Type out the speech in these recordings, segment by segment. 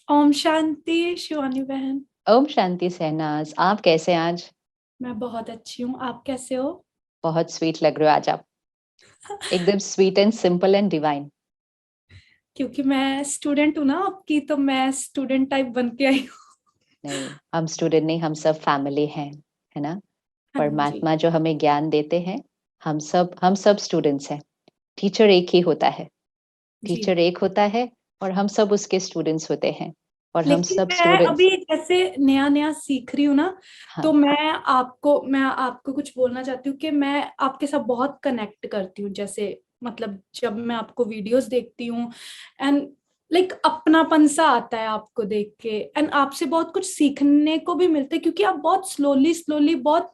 ओम शांति शिवानी बहन। ओम शांति सहनाज, आप कैसे हैं आज? मैं बहुत अच्छी हूँ, आप कैसे हो? बहुत स्वीट लग रहे हो आज आप। एकदम sweet and simple and divine. क्योंकि मैं स्टूडेंट हूँ ना आपकी, तो मैं स्टूडेंट टाइप बन के आई हूँ। नहीं, हम स्टूडेंट नहीं, हम सब फैमिली हैं, है ना। हाँ जी। परमात्मा जो हमें ज्ञान देते हैं, हम सब स्टूडेंट्स हैं। टीचर एक ही होता है। जी। टीचर एक होता है और हम सब उसके स्टूडेंट्स होते हैं। और हम लेकिन सब मैं स्टूडेंट्स। अभी जैसे नया नया सीख रही हूँ ना, तो हाँ। मैं आपको कुछ बोलना चाहती हूँ कि मैं आपके साथ बहुत कनेक्ट करती हूँ। जैसे मतलब जब मैं आपको वीडियोस देखती हूँ एंड लाइक अपनापन सा आता है आपको देख के, एंड आपसे बहुत कुछ सीखने को भी मिलता है, क्योंकि आप बहुत स्लोली स्लोली, बहुत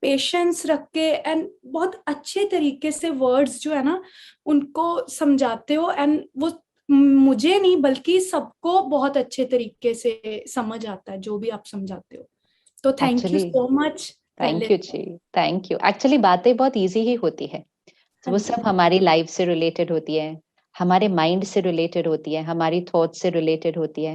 पेशेंस रख के एंड बहुत अच्छे तरीके से वर्ड्स जो है ना उनको समझाते हो, एंड वो मुझे नहीं बल्कि सबको बहुत अच्छे तरीके से समझ आता है जो भी आप समझाते हो। तो thank you actually so much thank पहले यू तो। जी। Thank you. एक्चुअली बातें बहुत इजी ही होती है। हाँ वो जी। सब हमारी लाइफ से रिलेटेड होती है, हमारे माइंड से रिलेटेड होती है, हमारी थॉट से रिलेटेड होती है।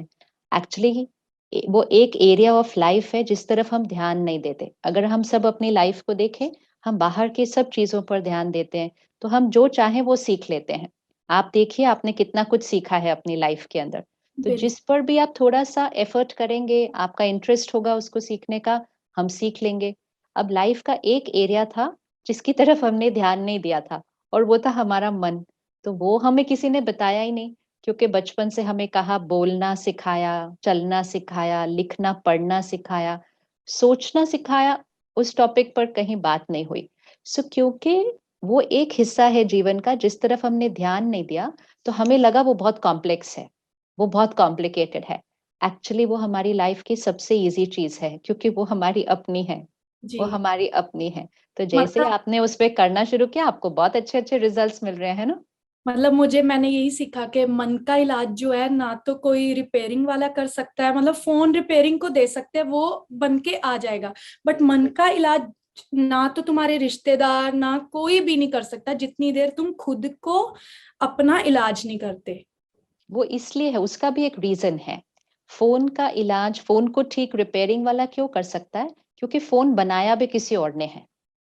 एक्चुअली वो एक एरिया ऑफ लाइफ है जिस तरफ हम ध्यान नहीं देते। अगर हम सब अपनी लाइफ को देखें, हम बाहर की सब चीजों पर ध्यान देते हैं, तो हम जो चाहें वो सीख लेते हैं। आप देखिए आपने कितना कुछ सीखा है अपनी लाइफ के अंदर। तो बिल्कुल। जिस पर भी आप थोड़ा सा एफर्ट करेंगे, आपका इंटरेस्ट होगा उसको सीखने का, हम सीख लेंगे। अब लाइफ का एक एरिया था जिसकी तरफ हमने ध्यान नहीं दिया था, और वो था हमारा मन। तो वो हमें किसी ने बताया ही नहीं, क्योंकि बचपन से हमें कहा, बोलना सिखाया, चलना सिखाया, लिखना पढ़ना सिखाया, सोचना सिखाया, उस टॉपिक पर कहीं बात नहीं हुई। सो क्योंकि वो एक हिस्सा है जीवन का जिस तरफ हमने ध्यान नहीं दिया, तो हमें लगा वो बहुत कॉम्प्लेक्स है, वो बहुत कॉम्प्लिकेटेड है। एक्चुअली वो हमारी लाइफ की सबसे इजी चीज है, क्योंकि वो हमारी अपनी है। जी। वो हमारी अपनी है। तो जैसे ही मतलब आपने उस पे करना शुरू किया, आपको बहुत अच्छे अच्छे रिजल्ट्स मिल रहे हैं ना। मैंने यही सीखा कि मन का इलाज जो है ना तो कोई रिपेयरिंग वाला कर सकता है, मतलब फोन रिपेयरिंग को दे सकते हैं, वो बन के आ जाएगा। बट मन का इलाज ना तो तुम्हारे रिश्तेदार ना कोई भी नहीं कर सकता, जितनी देर तुम खुद को अपना इलाज नहीं करते। वो इसलिए है, उसका भी एक रीजन है। फोन का इलाज, फोन को ठीक रिपेयरिंग वाला क्यों कर सकता है? क्योंकि फोन बनाया भी किसी और ने है।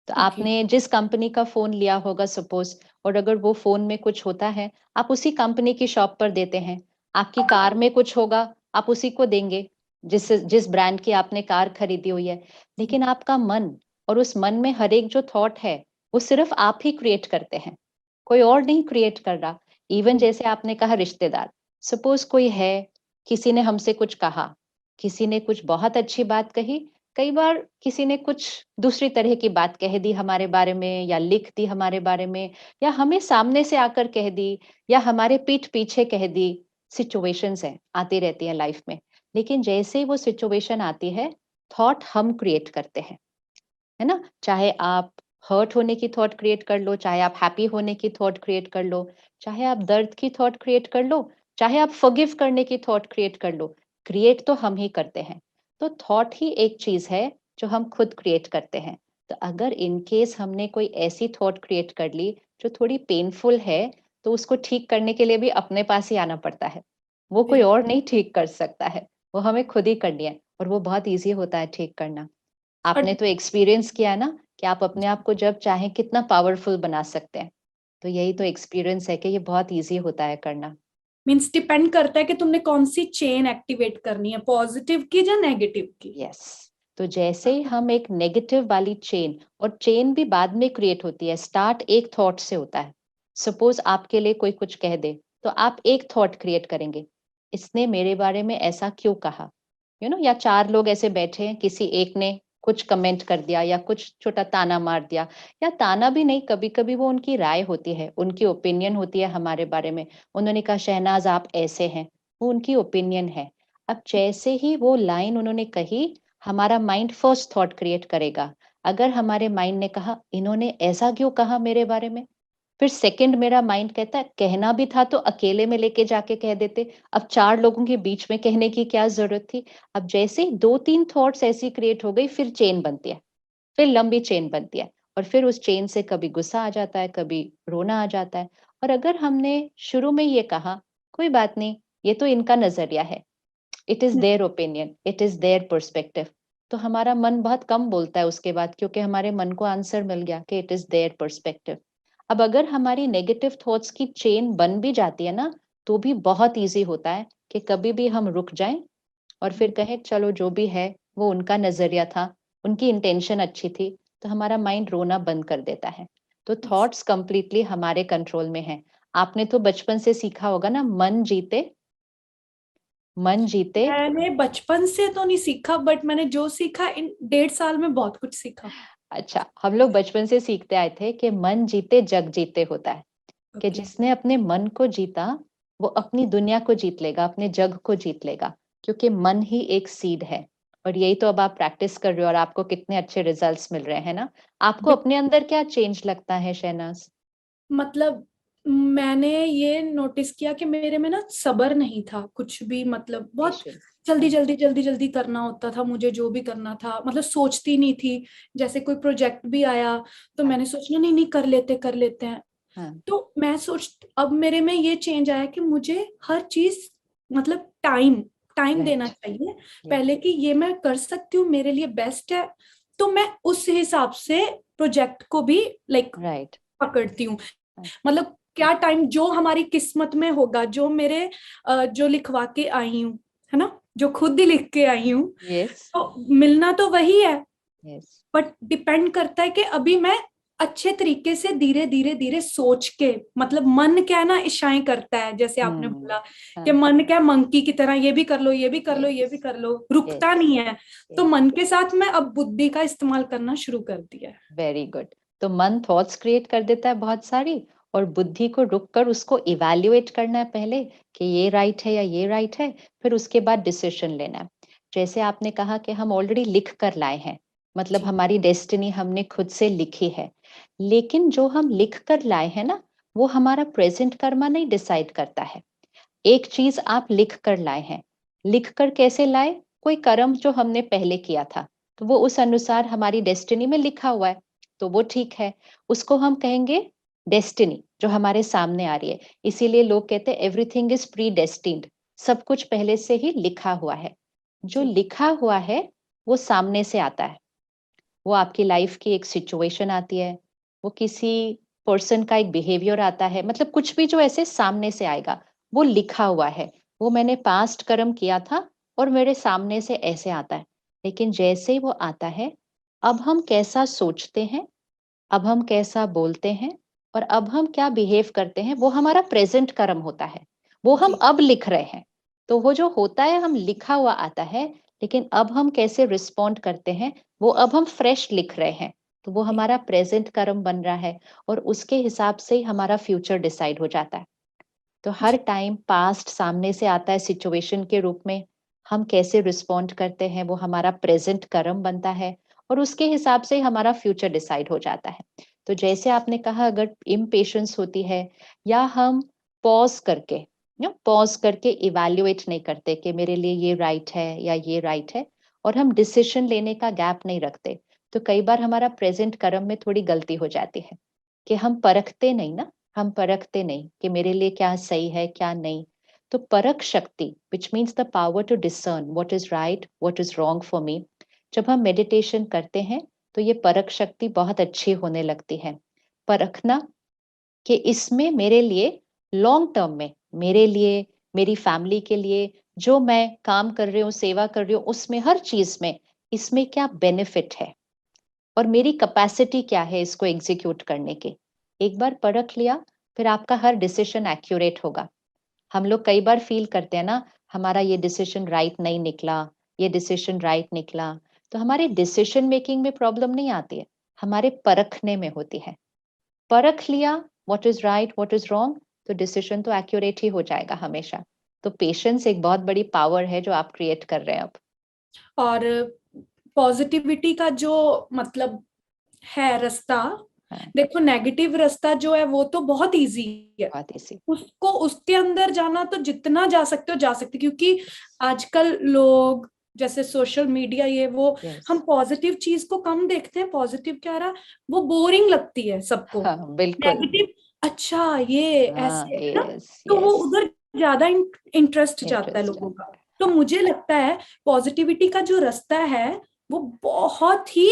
तो ओके। आपने जिस कंपनी का फोन लिया होगा सपोज, और अगर वो फोन में कुछ होता है, आप उसी कंपनी की शॉप पर देते हैं। आपकी कार में कुछ होगा, आप उसी को देंगे, जिस जिस ब्रांड की आपने कार खरीदी हुई है। लेकिन आपका मन, और उस मन में हर एक जो थॉट है, वो सिर्फ आप ही क्रिएट करते हैं, कोई और नहीं क्रिएट कर रहा। इवन जैसे आपने कहा रिश्तेदार, सपोज कोई है, किसी ने हमसे कुछ कहा, किसी ने कुछ बहुत अच्छी बात कही, कई बार किसी ने कुछ दूसरी तरह की बात कह दी हमारे बारे में, या लिख दी हमारे बारे में, या हमें सामने से आकर कह दी, या हमारे पीठ पीछे कह दी। सिचुएशंस हैं, आती रहती हैं लाइफ में। लेकिन जैसे ही वो सिचुएशन आती है, थॉट हम क्रिएट करते हैं, है ना। चाहे आप हर्ट होने की थॉट क्रिएट कर लो, चाहे आप हैप्पी होने की थॉट क्रिएट कर लो, चाहे आप दर्द की थॉट क्रिएट कर लो, चाहे आप फॉरगिव करने की थॉट क्रिएट कर लो। क्रिएट तो हम ही करते हैं। तो थॉट ही एक चीज है जो हम खुद क्रिएट करते हैं। तो अगर इन केस हमने कोई ऐसी थॉट क्रिएट कर ली जो थोड़ी पेनफुल है, तो उसको ठीक करने के लिए भी अपने पास ही आना पड़ता है। वो कोई बिल्कुल। और नहीं ठीक कर सकता है, वो हमें खुद ही करनी है। और वो बहुत ईजी होता है ठीक करना। आपने और तो एक्सपीरियंस किया है ना, कि आप अपने आप को जब चाहें कितना पावरफुल बना सकते हैं। तो यही तो एक्सपीरियंस है कि ये बहुत इजी होता है करना। मीन्स डिपेंड करता है कि तुमने कौन सी चेन एक्टिवेट करनी है, पॉजिटिव की या नेगेटिव की। यस। तो जैसे ही हम एक नेगेटिव वाली चेन, और चेन भी बाद में क्रिएट होती है, स्टार्ट एक थॉट से होता है। सपोज आपके लिए कोई कुछ कह दे, तो आप एक थॉट क्रिएट करेंगे, इसने मेरे बारे में ऐसा क्यों कहा, या चार लोग ऐसे बैठे हैं, किसी एक ने कुछ कमेंट कर दिया, या कुछ छोटा ताना मार दिया, या ताना भी नहीं, कभी कभी वो उनकी राय होती है, उनकी ओपिनियन होती है हमारे बारे में। उन्होंने कहा शहनाज आप ऐसे हैं, वो उनकी ओपिनियन है। अब जैसे ही वो लाइन उन्होंने कही, हमारा माइंड फर्स्ट थॉट क्रिएट करेगा। अगर हमारे माइंड ने कहा इन्होंने ऐसा क्यों कहा मेरे बारे में, फिर सेकंड मेरा माइंड कहता है कहना भी था तो अकेले में लेके जाके कह देते, अब चार लोगों के बीच में कहने की क्या जरूरत थी। अब जैसे ही दो तीन थॉट्स ऐसी क्रिएट हो गई, फिर चेन बनती है, फिर लंबी चेन बनती है। और फिर उस चेन से कभी गुस्सा आ जाता है, कभी रोना आ जाता है। और अगर हमने शुरू में ये कहा, कोई बात नहीं, ये तो इनका नजरिया है, it is their opinion, it is their perspective. तो हमारा मन बहुत कम बोलता है उसके बाद, क्योंकि हमारे मन को आंसर मिल गया कि इट इज देयर पर्सपेक्टिव। अब अगर हमारी नेगेटिव थॉट्स की चेन बन भी जाती है ना, तो भी बहुत इजी होता है कि कभी भी हम रुक जाएं और फिर कहें चलो जो भी है वो उनका नजरिया था, उनकी इंटेंशन अच्छी थी, तो हमारा माइंड रोना बंद कर देता है। तो थॉट्स कंप्लीटली हमारे कंट्रोल में है। आपने तो बचपन से सीखा होगा ना, मन जीते, मन जीते। मैंने बचपन से तो नहीं सीखा, बट मैंने जो सीखा इन 1.5 साल में बहुत कुछ सीखा। अच्छा, हम लोग बचपन से सीखते आए थे कि मन जीते जग जीते होता है, कि ओके। जिसने अपने मन को जीता वो अपनी दुनिया को जीत लेगा, अपने जग को जीत लेगा, क्योंकि मन ही एक सीड है। और यही तो अब आप प्रैक्टिस कर रहे हो और आपको कितने अच्छे रिजल्ट्स मिल रहे हैं ना। आपको अपने अंदर क्या चेंज लगता है शहनाज? मतलब मैंने ये नोटिस किया कि मेरे में ना सब्र नहीं था कुछ भी, मतलब बहुत पेशेंस। जल्दी हाँ, जल्दी जल्दी जल्दी करना होता था मुझे जो भी करना था, मतलब सोचती नहीं थी। जैसे कोई प्रोजेक्ट भी आया तो हाँ, मैंने सोचना नहीं नहीं कर लेते हैं। हाँ। तो मैं सोच अब मेरे में ये चेंज आया कि मुझे हर चीज मतलब टाइम टाइम देना राइट। चाहिए यस। पहले, कि ये मैं कर सकती हूँ, मेरे लिए बेस्ट है। तो मैं उस हिसाब से प्रोजेक्ट को भी लाइक राइट। पकड़ती हूँ। मतलब क्या टाइम जो हमारी किस्मत में होगा, जो मेरे जो लिखवा के आई हूँ, है ना, जो खुद ही लिख के आई हूँ, यस। तो मिलना तो वही है। यस। बट डिपेंड करता है कि अभी मैं अच्छे तरीके से धीरे धीरे धीरे सोच के, मतलब मन क्या है ना इशाएं करता है, जैसे आपने हम्म। बोला कि हाँ। मन क्या मंकी की तरह, ये भी कर लो ये भी कर लो ये भी यस। कर लो, रुकता यस। नहीं है। तो यस। मन के साथ मैं अब बुद्धि का इस्तेमाल करना शुरू कर दिया है। Very good. तो मन थॉट्स क्रिएट कर देता है बहुत सारी, और बुद्धि को रुक कर उसको इवैल्यूएट करना है पहले कि ये राइट है या ये राइट है, फिर उसके बाद डिसीजन लेना है। जैसे आपने कहा कि हम ऑलरेडी लिख कर लाए हैं, मतलब जी हमारी डेस्टिनी हमने खुद से लिखी है। लेकिन जो हम लिख कर लाए हैं ना, वो हमारा प्रेजेंट कर्मा नहीं डिसाइड करता है। एक चीज आप लिख कर लाए हैं, लिख कर कैसे लाए? कोई कर्म जो हमने पहले किया था, तो वो उस अनुसार हमारी डेस्टिनी में लिखा हुआ है, तो वो ठीक है। उसको हम कहेंगे डेस्टिनी जो हमारे सामने आ रही है। इसीलिए लोग कहते हैं एवरीथिंग इज प्री डेस्टिन्ड, सब कुछ पहले से ही लिखा हुआ है। जो जी लिखा हुआ है वो सामने से आता है। वो आपकी लाइफ की एक सिचुएशन आती है, वो किसी पर्सन का एक बिहेवियर आता है, मतलब कुछ भी जो ऐसे सामने से आएगा वो लिखा हुआ है। वो मैंने पास्ट कर्म किया था और मेरे सामने से ऐसे आता है। लेकिन जैसे ही वो आता है, अब हम कैसा सोचते हैं, अब हम कैसा बोलते हैं, और अब हम क्या बिहेव करते हैं, वो हमारा प्रेजेंट कर्म होता है। वो हम जी अब लिख रहे हैं। तो वो जो होता है हम लिखा हुआ आता है, लेकिन अब हम कैसे रिस्पॉन्ड करते हैं वो अब हम फ्रेश लिख रहे हैं। तो वो जी हमारा प्रेजेंट कर्म बन रहा है, और उसके हिसाब से ही हमारा फ्यूचर डिसाइड हो जाता है। तो हर जी टाइम पास्ट सामने से आता है सिचुएशन के रूप में, हम कैसे रिस्पॉन्ड करते हैं वो हमारा प्रेजेंट कर्म बनता है, और उसके हिसाब से ही हमारा फ्यूचर डिसाइड हो जाता है। तो जैसे आपने कहा, अगर इम्पेशंस होती है, या हम पॉज करके पॉज करके इवैल्यूएट नहीं करते कि मेरे लिए ये राइट है या ये राइट है, और हम डिसीजन लेने का गैप नहीं रखते, तो कई बार हमारा प्रेजेंट कर्म में थोड़ी गलती हो जाती है कि हम परखते नहीं ना, हम परखते नहीं कि मेरे लिए क्या सही है क्या नहीं। तो परख शक्ति, which means the power to discern what is right what is wrong for me, जब हम मेडिटेशन करते हैं तो ये परख शक्ति बहुत अच्छी होने लगती है। परखना कि इसमें मेरे लिए लॉन्ग टर्म में, मेरे लिए, मेरी फैमिली के लिए, जो मैं काम कर रही हूँ, सेवा कर रही हूँ, उसमें हर चीज में इसमें क्या बेनिफिट है, और मेरी कैपेसिटी क्या है इसको एग्जीक्यूट करने की। एक बार परख लिया, फिर आपका हर डिसीजन एक्यूरेट होगा। हम लोग कई बार फील करते हैं ना, हमारा ये डिसीजन राइट नहीं निकला, ये डिसीजन राइट निकला। तो हमारे डिसीजन मेकिंग में प्रॉब्लम नहीं आती है, हमारे परखने में होती है। परख लिया what is right what is wrong, तो डिसीजन तो एक्यूरेट ही हो जाएगा हमेशा। तो पेशेंस एक बहुत बड़ी पावर है जो आप क्रिएट कर रहे हैं अब। और पॉजिटिविटी का जो मतलब है रास्ता, हाँ, देखो नेगेटिव रास्ता जो है वो तो बहुत इजी है, बहुत इसी। उसको उसके अंदर जाना तो जितना जा सकते हो जा सकते हो, क्योंकि आजकल लोग जैसे सोशल मीडिया ये वो, यस। हम पॉजिटिव चीज को कम देखते हैं, पॉजिटिव क्या रहा, वो बोरिंग लगती है सबको। हाँ, बिल्कुल। नेगेटिव, अच्छा ये हाँ, ऐसे है ना, यस तो वो यस। उधर ज्यादा इंटरेस्ट जाता है इंटरेस्ट लोगों आता का। है। तो मुझे लगता है पॉजिटिविटी का जो रास्ता है वो बहुत ही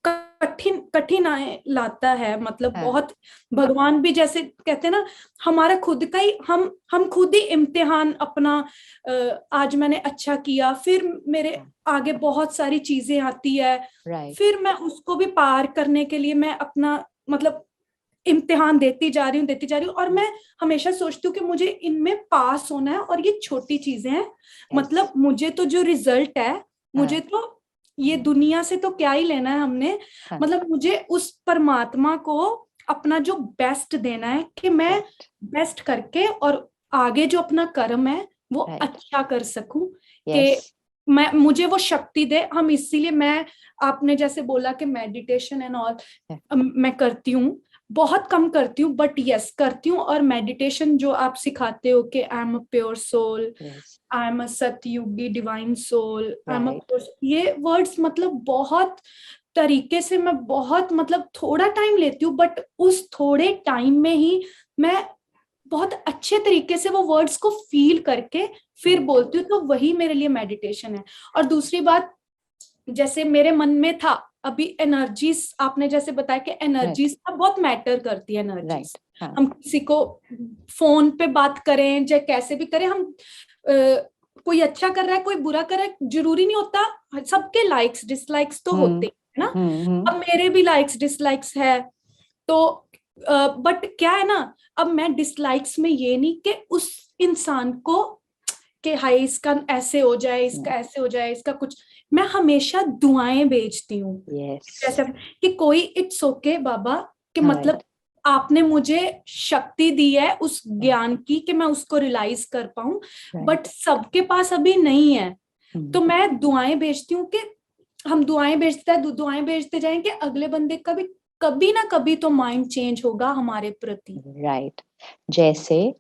कठिनाई लाता है, मतलब हाँ, बहुत, भगवान भी जैसे कहते हैं ना, हमारा खुद का ही हम खुद ही इम्तिहान अपना, आज मैंने अच्छा किया, फिर मेरे आगे बहुत सारी चीजें आती है, राइट, फिर मैं उसको भी पार करने के लिए मैं अपना मतलब इम्तिहान देती जा रही हूँ, और मैं हमेशा सोचती हूँ कि मुझे इनमें पास होना है, और ये छोटी चीजें हैं, यस, मतलब मुझे तो जो रिजल्ट है, मुझे हाँ, तो ये दुनिया से तो क्या ही लेना है हमने, हाँ, मतलब मुझे उस परमात्मा को अपना जो बेस्ट देना है, कि मैं राइट, बेस्ट करके और आगे जो अपना कर्म है वो राइट, अच्छा कर सकूं, यस, कि मैं मुझे वो शक्ति दे हम, इसीलिए मैं, आपने जैसे बोला कि मेडिटेशन एंड ऑल मैं करती हूँ, बहुत कम करती हूँ, बट यस करती हूँ। और मेडिटेशन जो आप सिखाते हो कि I am a pure soul, yes, I am a सतयुगी divine soul, I am a, right, ये वर्ड्स मतलब बहुत तरीके से मैं बहुत मतलब थोड़ा टाइम लेती हूँ, बट उस थोड़े टाइम में ही मैं बहुत अच्छे तरीके से वो वर्ड्स को फील करके फिर राइट, बोलती हूँ, तो वही मेरे लिए मेडिटेशन है। और दूसरी बात, जैसे मेरे मन में था अभी एनर्जीज, आपने जैसे बताया कि राइट, एनर्जीज का बहुत मैटर करती है एनर्जीज, राइट, हाँ, हम किसी को फोन पे बात करें या कैसे भी करें, हम कोई अच्छा कर रहा है कोई बुरा कर रहा है, जरूरी नहीं होता, सबके लाइक्स डिसलाइक्स तो हम्म, होते हैं ना, हम्म, अब मेरे भी लाइक्स डिसलाइक्स है, तो बट क्या है ना, अब मैं डिसलाइक्स में ये नहीं कि उस इंसान को कि हाय इसका ऐसे हो जाए, इसका ऐसे हो जाए, इसका कुछ, मैं हमेशा दुआएं भेजती हूँ, यस, जैसे कि कोई इट्स ओके बाबा, कि राइट, मतलब आपने मुझे शक्ति दी है उस राइट, ज्ञान की कि मैं उसको रियलाइज कर पाऊं, बट राइट, सबके पास अभी नहीं है, तो मैं दुआएं भेजती हूँ कि हम दुआएं भेजते हैं, दुआएं भेजते जाएं कि अगले बंदे का भी कभी ना कभी तो माइंड चेंज होगा हमारे प्रति। राइट। जैसे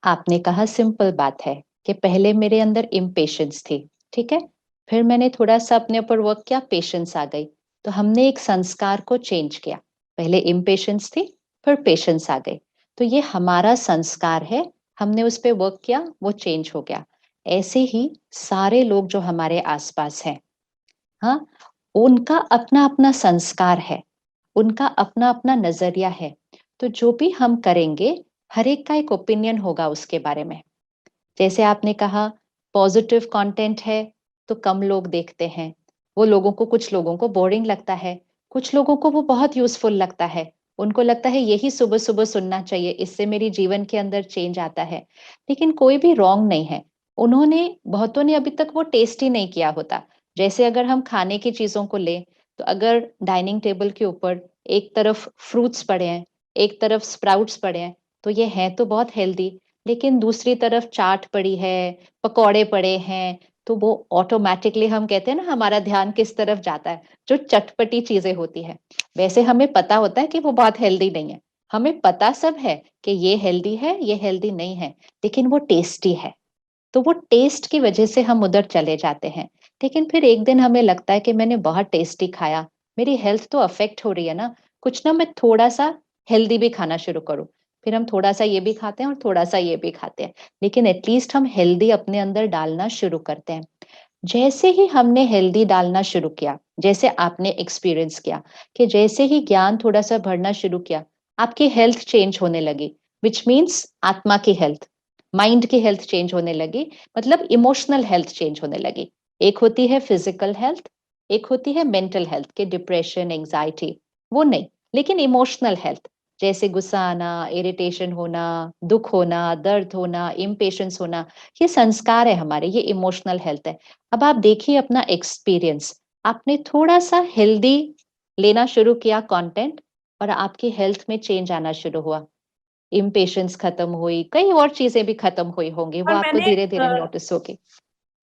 आपने कहा, सिंपल बात है कि पहले मेरे अंदर इम्पेशेंस थी, ठीक है, फिर मैंने थोड़ा सा अपने ऊपर वर्क किया, पेशेंस आ गई, तो हमने एक संस्कार को चेंज किया। पहले इम्पेशेंस थी, फिर पेशेंस आ गई, तो ये हमारा संस्कार है, हमने उस पर वर्क किया, वो चेंज हो गया। ऐसे ही सारे लोग जो हमारे आसपास हैं, हाँ, उनका अपना अपना संस्कार है, उनका अपना अपना नजरिया है, तो जो भी हम करेंगे, हर एक का एक ओपिनियन होगा उसके बारे में। जैसे आपने कहा, पॉजिटिव कंटेंट है तो कम लोग देखते हैं, वो लोगों को, कुछ लोगों को बोरिंग लगता है, कुछ लोगों को वो बहुत यूजफुल लगता है, उनको लगता है यही सुबह सुबह सुनना चाहिए, इससे मेरी जीवन के अंदर चेंज आता है। लेकिन कोई भी रॉन्ग नहीं है, उन्होंने, बहुतों ने अभी तक वो टेस्ट ही नहीं किया होता। जैसे अगर हम खाने की चीजों को लें, तो अगर डाइनिंग टेबल के ऊपर एक तरफ फ्रूट्स पड़े हैं, एक तरफ स्प्राउट्स पड़े हैं, तो ये है तो बहुत हेल्दी, लेकिन दूसरी तरफ चाट पड़ी है, पकौड़े पड़े हैं, तो वो ऑटोमेटिकली, हम कहते हैं ना, हमारा ध्यान किस तरफ जाता है, जो चटपटी चीजें होती है। वैसे हमें पता होता है कि वो बहुत हेल्दी नहीं है, हमें पता सब है कि ये हेल्दी है, ये हेल्दी नहीं है, लेकिन वो टेस्टी है, तो वो टेस्ट की वजह से हम उधर चले जाते हैं। लेकिन फिर एक दिन हमें लगता है कि मैंने बहुत टेस्टी खाया, मेरी हेल्थ तो अफेक्ट हो रही है ना, कुछ ना, मैं थोड़ा सा हेल्दी भी खाना शुरू करूं। फिर हम थोड़ा सा ये भी खाते हैं और थोड़ा सा ये भी खाते हैं, लेकिन एटलीस्ट हम हेल्दी अपने अंदर डालना शुरू करते हैं। जैसे ही हमने हेल्दी डालना शुरू किया, जैसे आपने एक्सपीरियंस किया कि जैसे ही ज्ञान थोड़ा सा बढ़ना शुरू किया, आपकी हेल्थ चेंज होने लगी, विच मीन्स आत्मा की हेल्थ, माइंड की हेल्थ चेंज होने लगी, मतलब इमोशनल हेल्थ चेंज होने लगी। एक होती है फिजिकल हेल्थ, एक होती है मेंटल हेल्थ के डिप्रेशन, एंजाइटी, वो नहीं, लेकिन इमोशनल हेल्थ, जैसे गुस्सा आना, इरिटेशन होना, दुख होना, दर्द होना, इम्पेशेंस होना, ये संस्कार है हमारे, ये इमोशनल हेल्थ है। अब आप देखिए अपना एक्सपीरियंस, आपने थोड़ा सा हेल्दी लेना शुरू किया कंटेंट, और आपकी हेल्थ में चेंज आना शुरू हुआ, इम्पेशेंस खत्म हुई, कई और चीजें भी खत्म हुई होंगी, वो और आपको धीरे धीरे नोटिस होगी।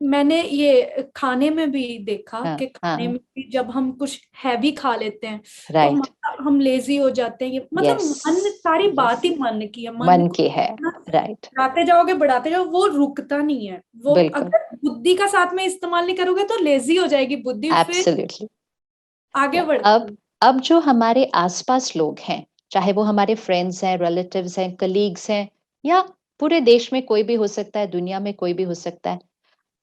मैंने ये खाने में भी देखा हाँ, कि खाने हाँ, में भी जब हम कुछ हैवी खा लेते हैं तो राइट, हम लेजी हो जाते हैं, ये मतलब यस, मन, सारी यस, बात ही मन की है, मन मन को की है, जितना राइट, बढ़ाते जाओगे बढ़ाते जाओ वो रुकता नहीं है, वो बिल्कुल, अगर बुद्धि का साथ में इस्तेमाल नहीं करोगे तो लेजी हो जाएगी बुद्धि, फिर एब्सोल्युटली। आगे अब बढ़ती। अब जो हमारे आसपास लोग हैं, चाहे वो हमारे फ्रेंड्स हैं, रिलेटिव्स हैं, कलीग्स हैं, या पूरे देश में कोई भी हो सकता है, दुनिया में कोई भी हो सकता है,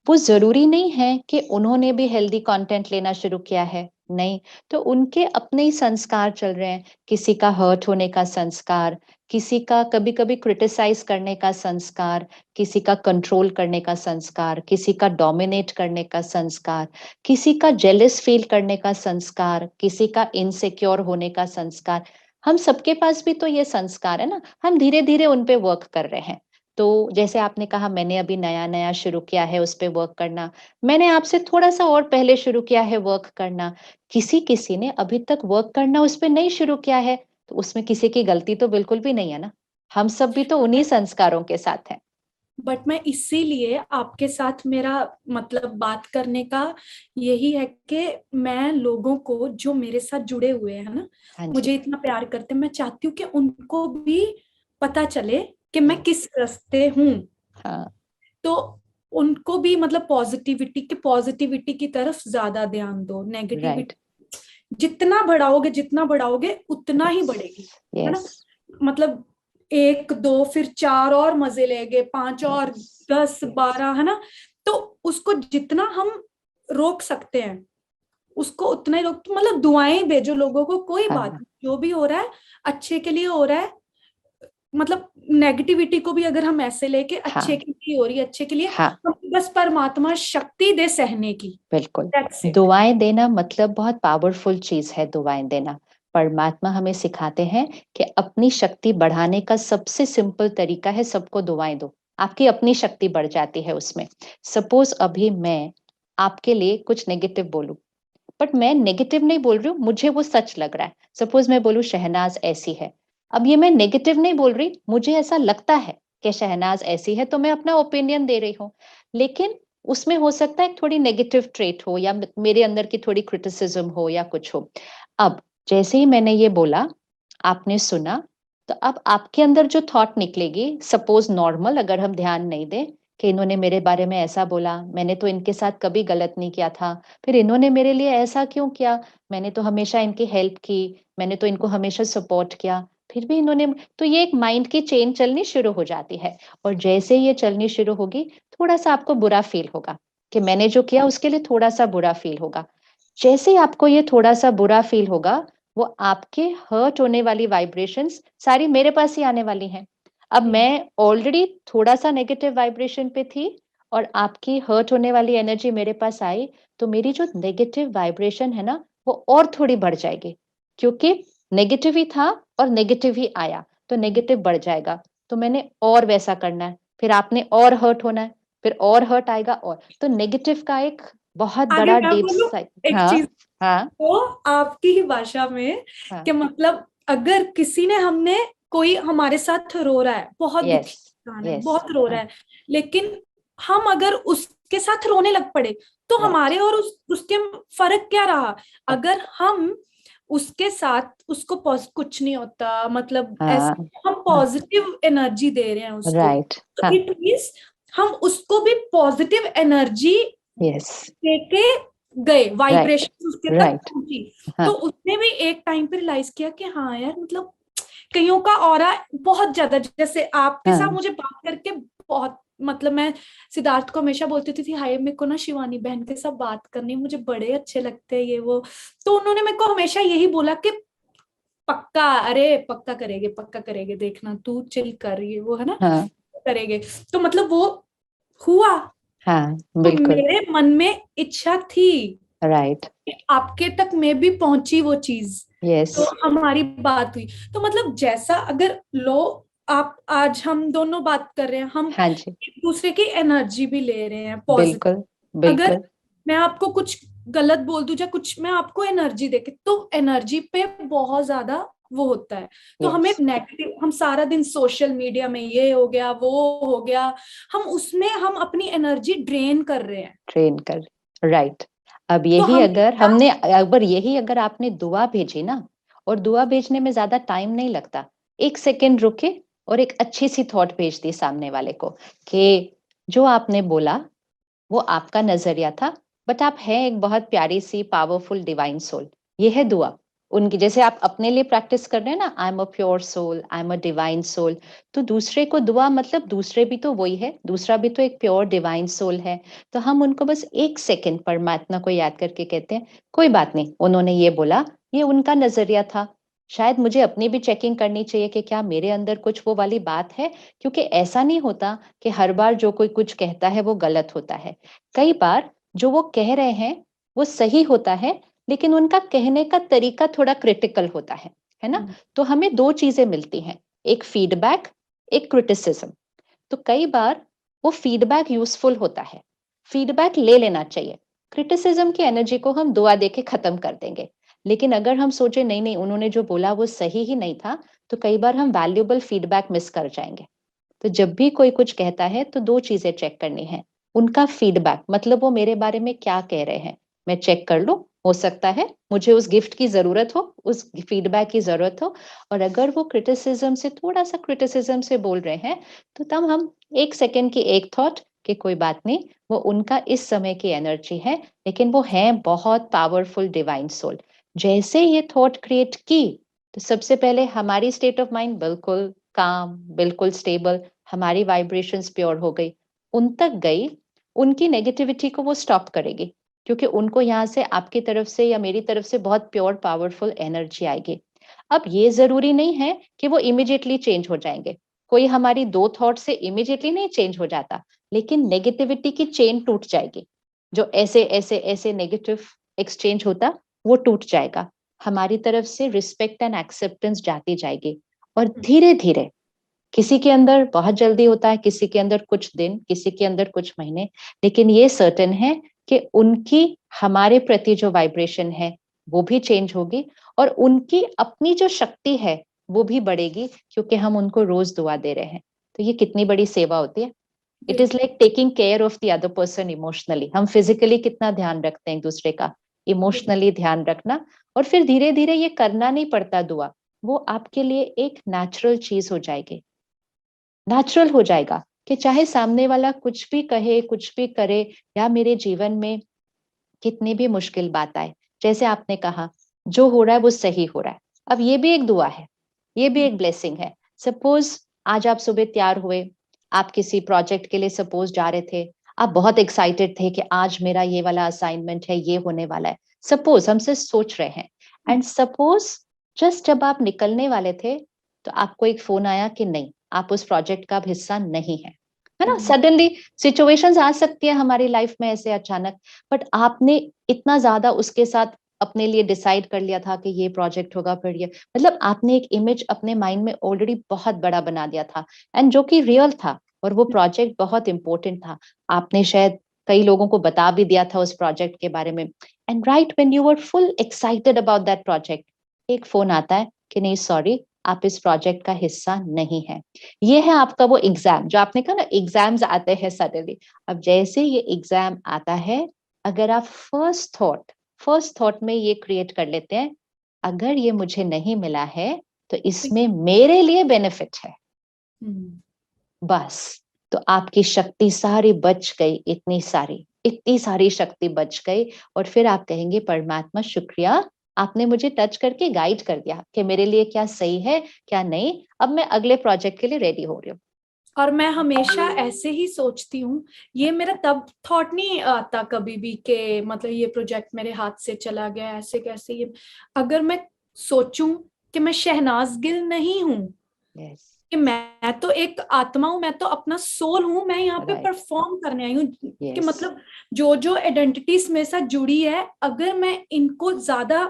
वो जरूरी नहीं है कि उन्होंने भी हेल्दी कंटेंट लेना शुरू किया है, नहीं। तो उनके अपने ही संस्कार चल रहे हैं, किसी का हर्ट होने का संस्कार, किसी का कभी कभी क्रिटिसाइज करने का संस्कार, किसी का कंट्रोल करने का संस्कार, किसी का डोमिनेट करने का संस्कार, किसी का जेलस फील करने का संस्कार, किसी का इनसिक्योर होने का संस्कार। हम सबके पास भी तो ये संस्कार है ना, हम धीरे धीरे उन पे वर्क कर रहे हैं। तो जैसे आपने कहा मैंने अभी नया नया शुरू किया है उस पे वर्क करना, मैंने आपसे थोड़ा सा और पहले शुरू किया है वर्क करना, किसी किसी ने अभी तक वर्क करना उस पे नहीं शुरू किया है, तो उसमें किसी की गलती तो बिल्कुल भी नहीं है ना, हम सब भी तो उन्हीं संस्कारों के साथ हैं। बट मैं इसीलिए आपके साथ मेरा मतलब बात करने का यही है कि मैं लोगों को जो मेरे साथ जुड़े हुए हैं ना, हाँ जी। मुझे इतना प्यार करते हैं, मैं चाहती हूँ कि उनको भी पता चले कि मैं यस। किस रास्ते हूँ। हाँ। तो उनको भी मतलब पॉजिटिविटी की तरफ ज्यादा ध्यान दो, राइट। नेगेटिविटी जितना बढ़ाओगे उतना ही यस। बढ़ेगी, है यस। ना। मतलब एक दो फिर चार और मजे लेंगे, पांच और यस। 10 12, है ना। तो उसको जितना हम रोक सकते हैं उसको उतना ही रोक, तो मतलब दुआएं भेजो लोगों को, कोई बात हाँ। नहीं, जो भी हो रहा है अच्छे के लिए हो रहा है। मतलब नेगेटिविटी को भी अगर हम ऐसे लेके अच्छे हाँ। के लिए हो रही है, अच्छे के लिए, हाँ। हम बस परमात्मा शक्ति दे सहने की। बिल्कुल। That's it. दुआएं देना मतलब बहुत पावरफुल चीज है दुआएं देना। परमात्मा हमें सिखाते हैं कि अपनी शक्ति बढ़ाने का सबसे सिंपल तरीका है सबको दुआएं दो, आपकी अपनी शक्ति बढ़ जाती है उसमें। सपोज अभी मैं आपके लिए कुछ नेगेटिव बोलूं, बट मैं नेगेटिव नहीं बोल रही हूँ, मुझे वो सच लग रहा है। सपोज मैं बोलूं शहनाज ऐसी है, अब ये मैं नेगेटिव नहीं बोल रही, मुझे ऐसा लगता है कि शहनाज ऐसी है, तो मैं अपना ओपिनियन दे रही हूँ। लेकिन उसमें हो सकता है थोड़ी नेगेटिव ट्रेट हो या मेरे अंदर की थोड़ी क्रिटिसिज्म हो या कुछ हो। अब जैसे ही मैंने ये बोला, आपने सुना, तो अब आपके अंदर जो थॉट निकलेगी, सपोज नॉर्मल अगर हम ध्यान नहीं दें कि इन्होंने मेरे बारे में ऐसा बोला, मैंने तो इनके साथ कभी गलत नहीं किया था, फिर इन्होंने मेरे लिए ऐसा क्यों किया, मैंने तो हमेशा इनकी हेल्प की, मैंने तो इनको हमेशा सपोर्ट किया, फिर भी इन्होंने, तो ये एक माइंड की चेन चलनी शुरू हो जाती है। और जैसे ये चलनी शुरू होगी, थोड़ा सा आपको बुरा फील होगा कि मैंने जो किया उसके लिए थोड़ा सा बुरा फील होगा। जैसे ही आपको ये थोड़ा सा बुरा फील होगा, वो आपके हर्ट होने वाली वाइब्रेशंस सारी मेरे पास ही आने वाली हैं। अब मैं ऑलरेडी थोड़ा सा नेगेटिव वाइब्रेशन पे थी और आपकी हर्ट होने वाली एनर्जी मेरे पास आई, तो मेरी जो नेगेटिव वाइब्रेशन है ना, वो और थोड़ी बढ़ जाएगी, क्योंकि नेगेटिव ही था और नेगेटिव ही आया, तो नेगेटिव बढ़ जाएगा। तो मैंने और वैसा करना है, फिर आपने और हर्ट होना है, फिर और हर्ट आएगा, और तो नेगेटिव का एक बहुत आगे बड़ा मैं डीप बोलूं साइकिल। एक हाँ। चीज, हाँ। तो आपकी ही भाषा में, हाँ। कि मतलब अगर किसी ने हमने कोई हमारे साथ रो रहा है, बहुत दुखी यस। इंसान है, यस। बहुत रो रहा हाँ। है, लेकिन हम अगर उसके साथ रोने लग पड़े, तो राइट। हमारे और उसके फर्क क्या रहा। राइट। अगर हम उसके साथ उसको कुछ नहीं होता, मतलब ऐसे हाँ। हम हाँ। पॉजिटिव एनर्जी दे रहे हैं उसको, राइट। तो हाँ। इट मीन्स हम उसको भी पॉजिटिव एनर्जी यस। देके गए, राइट। वाइब्रेशन उसके तक राइट। पहुंची। तो हाँ। उसने भी एक टाइम पे रियलाइज किया कि हाँ यार, मतलब कईयों का ऑरा बहुत ज्यादा, जैसे आपके साथ हाँ। मुझे बात करके बहुत, मतलब मैं सिद्धार्थ को हमेशा बोलती थी हाय मेरे को ना शिवानी बहन के साथ बात करनी, मुझे बड़े अच्छे लगते हैं ये वो। तो उन्होंने मेरे को हमेशा यही बोला कि पक्का, अरे पक्का करेंगे, देखना तू चिल कर, ये वो है ना, हाँ। करेंगे। तो मतलब वो हुआ। हाँ। तो बिल्कुल। मेरे मन में इच्छा थी, राइट। आपके तक में भी पहुंची वो चीज, यस। तो हमारी बात हुई। तो मतलब जैसा अगर लो, आप आज हम दोनों बात कर रहे हैं, हम हाँ जी। एक दूसरे की एनर्जी भी ले रहे हैं पॉजिटिव। बिल्कुल। अगर बिल्कुल। मैं आपको कुछ गलत बोल दूं या कुछ मैं आपको एनर्जी देके, तो एनर्जी पे बहुत ज्यादा वो होता है। तो हमें यस। नेगेटिव, हम सारा दिन सोशल मीडिया में ये हो गया वो हो गया, हम उसमें हम अपनी एनर्जी ड्रेन कर रहे हैं। ट्रेन कर। राइट। अब तो यही हमें अगर हमने, अगर यही अगर आपने दुआ भेजी ना, और दुआ भेजने में ज्यादा टाइम नहीं लगता, 1 सेकेंड रुके और एक अच्छी सी थॉट भेज दी सामने वाले को कि जो आपने बोला वो आपका नजरिया था, बट आप हैं एक बहुत प्यारी सी पावरफुल डिवाइन सोल, ये है दुआ। उनकी जैसे आप अपने लिए प्रैक्टिस कर रहे हैं ना, I am a pure soul, I am a divine soul, तो दूसरे को दुआ मतलब दूसरे भी तो वही है, दूसरा भी तो एक प्योर डिवाइन सोल है। तो हम उनको बस 1 सेकंड परमात्मा को याद करके कहते हैं कोई बात नहीं, उन्होंने ये बोला, ये उनका नजरिया था, शायद मुझे अपनी भी चेकिंग करनी चाहिए कि क्या मेरे अंदर कुछ वो वाली बात है, क्योंकि ऐसा नहीं होता कि हर बार जो कोई कुछ कहता है वो गलत होता है। कई बार जो वो कह रहे हैं वो सही होता है, लेकिन उनका कहने का तरीका थोड़ा क्रिटिकल होता है ना। तो हमें 2 चीजें मिलती हैं, एक फीडबैक, एक क्रिटिसिज्म। तो कई बार वो फीडबैक यूजफुल होता है, फीडबैक ले लेना चाहिए। क्रिटिसिज्म की एनर्जी को हम दुआ देके खत्म कर देंगे, लेकिन अगर हम सोचे नहीं नहीं उन्होंने जो बोला वो सही ही नहीं था, तो कई बार हम वैल्यूएबल फीडबैक मिस कर जाएंगे। तो जब भी कोई कुछ कहता है तो 2 चीजें चेक करनी है, उनका फीडबैक मतलब वो मेरे बारे में क्या कह रहे हैं, मैं चेक कर लूं, हो सकता है मुझे उस गिफ्ट की जरूरत हो, उस फीडबैक की जरूरत हो। और अगर वो क्रिटिसिज्म से थोड़ा सा क्रिटिसिज्म से बोल रहे हैं, तो तब हम 1 सेकंड की एक थॉट कि कोई बात नहीं, वो उनका इस समय की एनर्जी है, लेकिन वो है बहुत पावरफुल डिवाइन सोल। जैसे ये थॉट क्रिएट की, तो सबसे पहले हमारी स्टेट ऑफ माइंड बिल्कुल काम, बिल्कुल स्टेबल, हमारी वाइब्रेशंस प्योर हो गई, उन तक गई, उनकी नेगेटिविटी को वो स्टॉप करेगी, क्योंकि उनको यहाँ से आपकी तरफ से या मेरी तरफ से बहुत प्योर पावरफुल एनर्जी आएगी। अब ये जरूरी नहीं है कि वो इमिडिएटली चेंज हो जाएंगे, कोई हमारी 2 थॉट से इमिडिएटली नहीं चेंज हो जाता, लेकिन नेगेटिविटी की चेन टूट जाएगी, जो ऐसे ऐसे ऐसे नेगेटिव एक्सचेंज होता वो टूट जाएगा, हमारी तरफ से रिस्पेक्ट एंड एक्सेप्टेंस जाती जाएगी। और धीरे धीरे, किसी के अंदर बहुत जल्दी होता है, किसी के अंदर कुछ दिन, किसी के अंदर कुछ महीने, लेकिन ये सर्टेन है कि उनकी हमारे प्रति जो वाइब्रेशन है वो भी चेंज होगी, और उनकी अपनी जो शक्ति है वो भी बढ़ेगी, क्योंकि हम उनको रोज दुआ दे रहे हैं। तो ये कितनी बड़ी सेवा होती है। It is like taking care of the other person emotionally. हम फिजिकली कितना ध्यान रखते हैं एक दूसरे का, इमोशनली ध्यान रखना, और फिर धीरे धीरे ये करना नहीं पड़ता दुआ, वो आपके लिए एक नेचुरल चीज हो जाएगी, नेचुरल हो जाएगा कि चाहे सामने वाला कुछ भी कहे, कुछ भी करे, या मेरे जीवन में कितनी भी मुश्किल बात आए, जैसे आपने कहा जो हो रहा है वो सही हो रहा है। अब ये भी एक दुआ है, ये भी एक ब्लेसिंग है। सपोज आज आप सुबह तैयार हुए, आप किसी प्रोजेक्ट के लिए सपोज जा रहे थे, आप बहुत एक्साइटेड थे कि आज मेरा ये वाला असाइनमेंट है, ये होने वाला है, सपोज हम सिर्फ सोच रहे हैं, एंड सपोज जस्ट जब आप निकलने वाले थे, तो आपको एक फोन आया कि नहीं, आप उस प्रोजेक्ट का हिस्सा नहीं है ना। सडनली सिचुएशंस आ सकती है हमारी लाइफ में ऐसे अचानक, बट आपने इतना ज्यादा उसके साथ अपने लिए डिसाइड कर लिया था कि ये प्रोजेक्ट होगा, फिर ये मतलब आपने एक इमेज अपने माइंड में ऑलरेडी बहुत बड़ा बना दिया था, एंड जो कि रियल था, और वो प्रोजेक्ट बहुत इंपॉर्टेंट था। आपने शायद कई लोगों को बता भी दिया था उस प्रोजेक्ट के बारे में, and right when you were full excited about that project, एक फोन आता है कि नहीं सॉरी, आप इस प्रोजेक्ट का हिस्सा नहीं है। ये है आपका वो एग्जाम, जो आपने कहा ना एग्जाम्स आते हैं सडनली। अब जैसे ये एग्जाम आता है, अगर आप फर्स्ट थॉट में ये क्रिएट कर लेते हैं, अगर ये मुझे नहीं मिला है तो इसमें मेरे लिए बेनिफिट है, बस, तो आपकी शक्ति सारी बच गई, इतनी सारी शक्ति बच गई। और फिर आप कहेंगे परमात्मा शुक्रिया, आपने मुझे टच करके गाइड कर दिया कि मेरे लिए क्या सही है क्या नहीं, अब मैं अगले प्रोजेक्ट के लिए रेडी हो रही हूँ। और मैं हमेशा ऐसे ही सोचती हूँ, ये मेरा तब थॉट नहीं आता कभी भी कि मतलब ये प्रोजेक्ट मेरे हाथ से चला गया, ऐसे कैसे ये, अगर मैं सोचूं कि मैं शहनाज गिल नहीं हूँ, yes. कि मैं तो एक आत्मा हूँ, मैं तो अपना सोल हूँ, मैं यहाँ पे Right. परफॉर्म करने आई हूँ, कि Yes. मतलब जो जो आइडेंटिटीज मेरे साथ जुड़ी है, अगर मैं इनको ज्यादा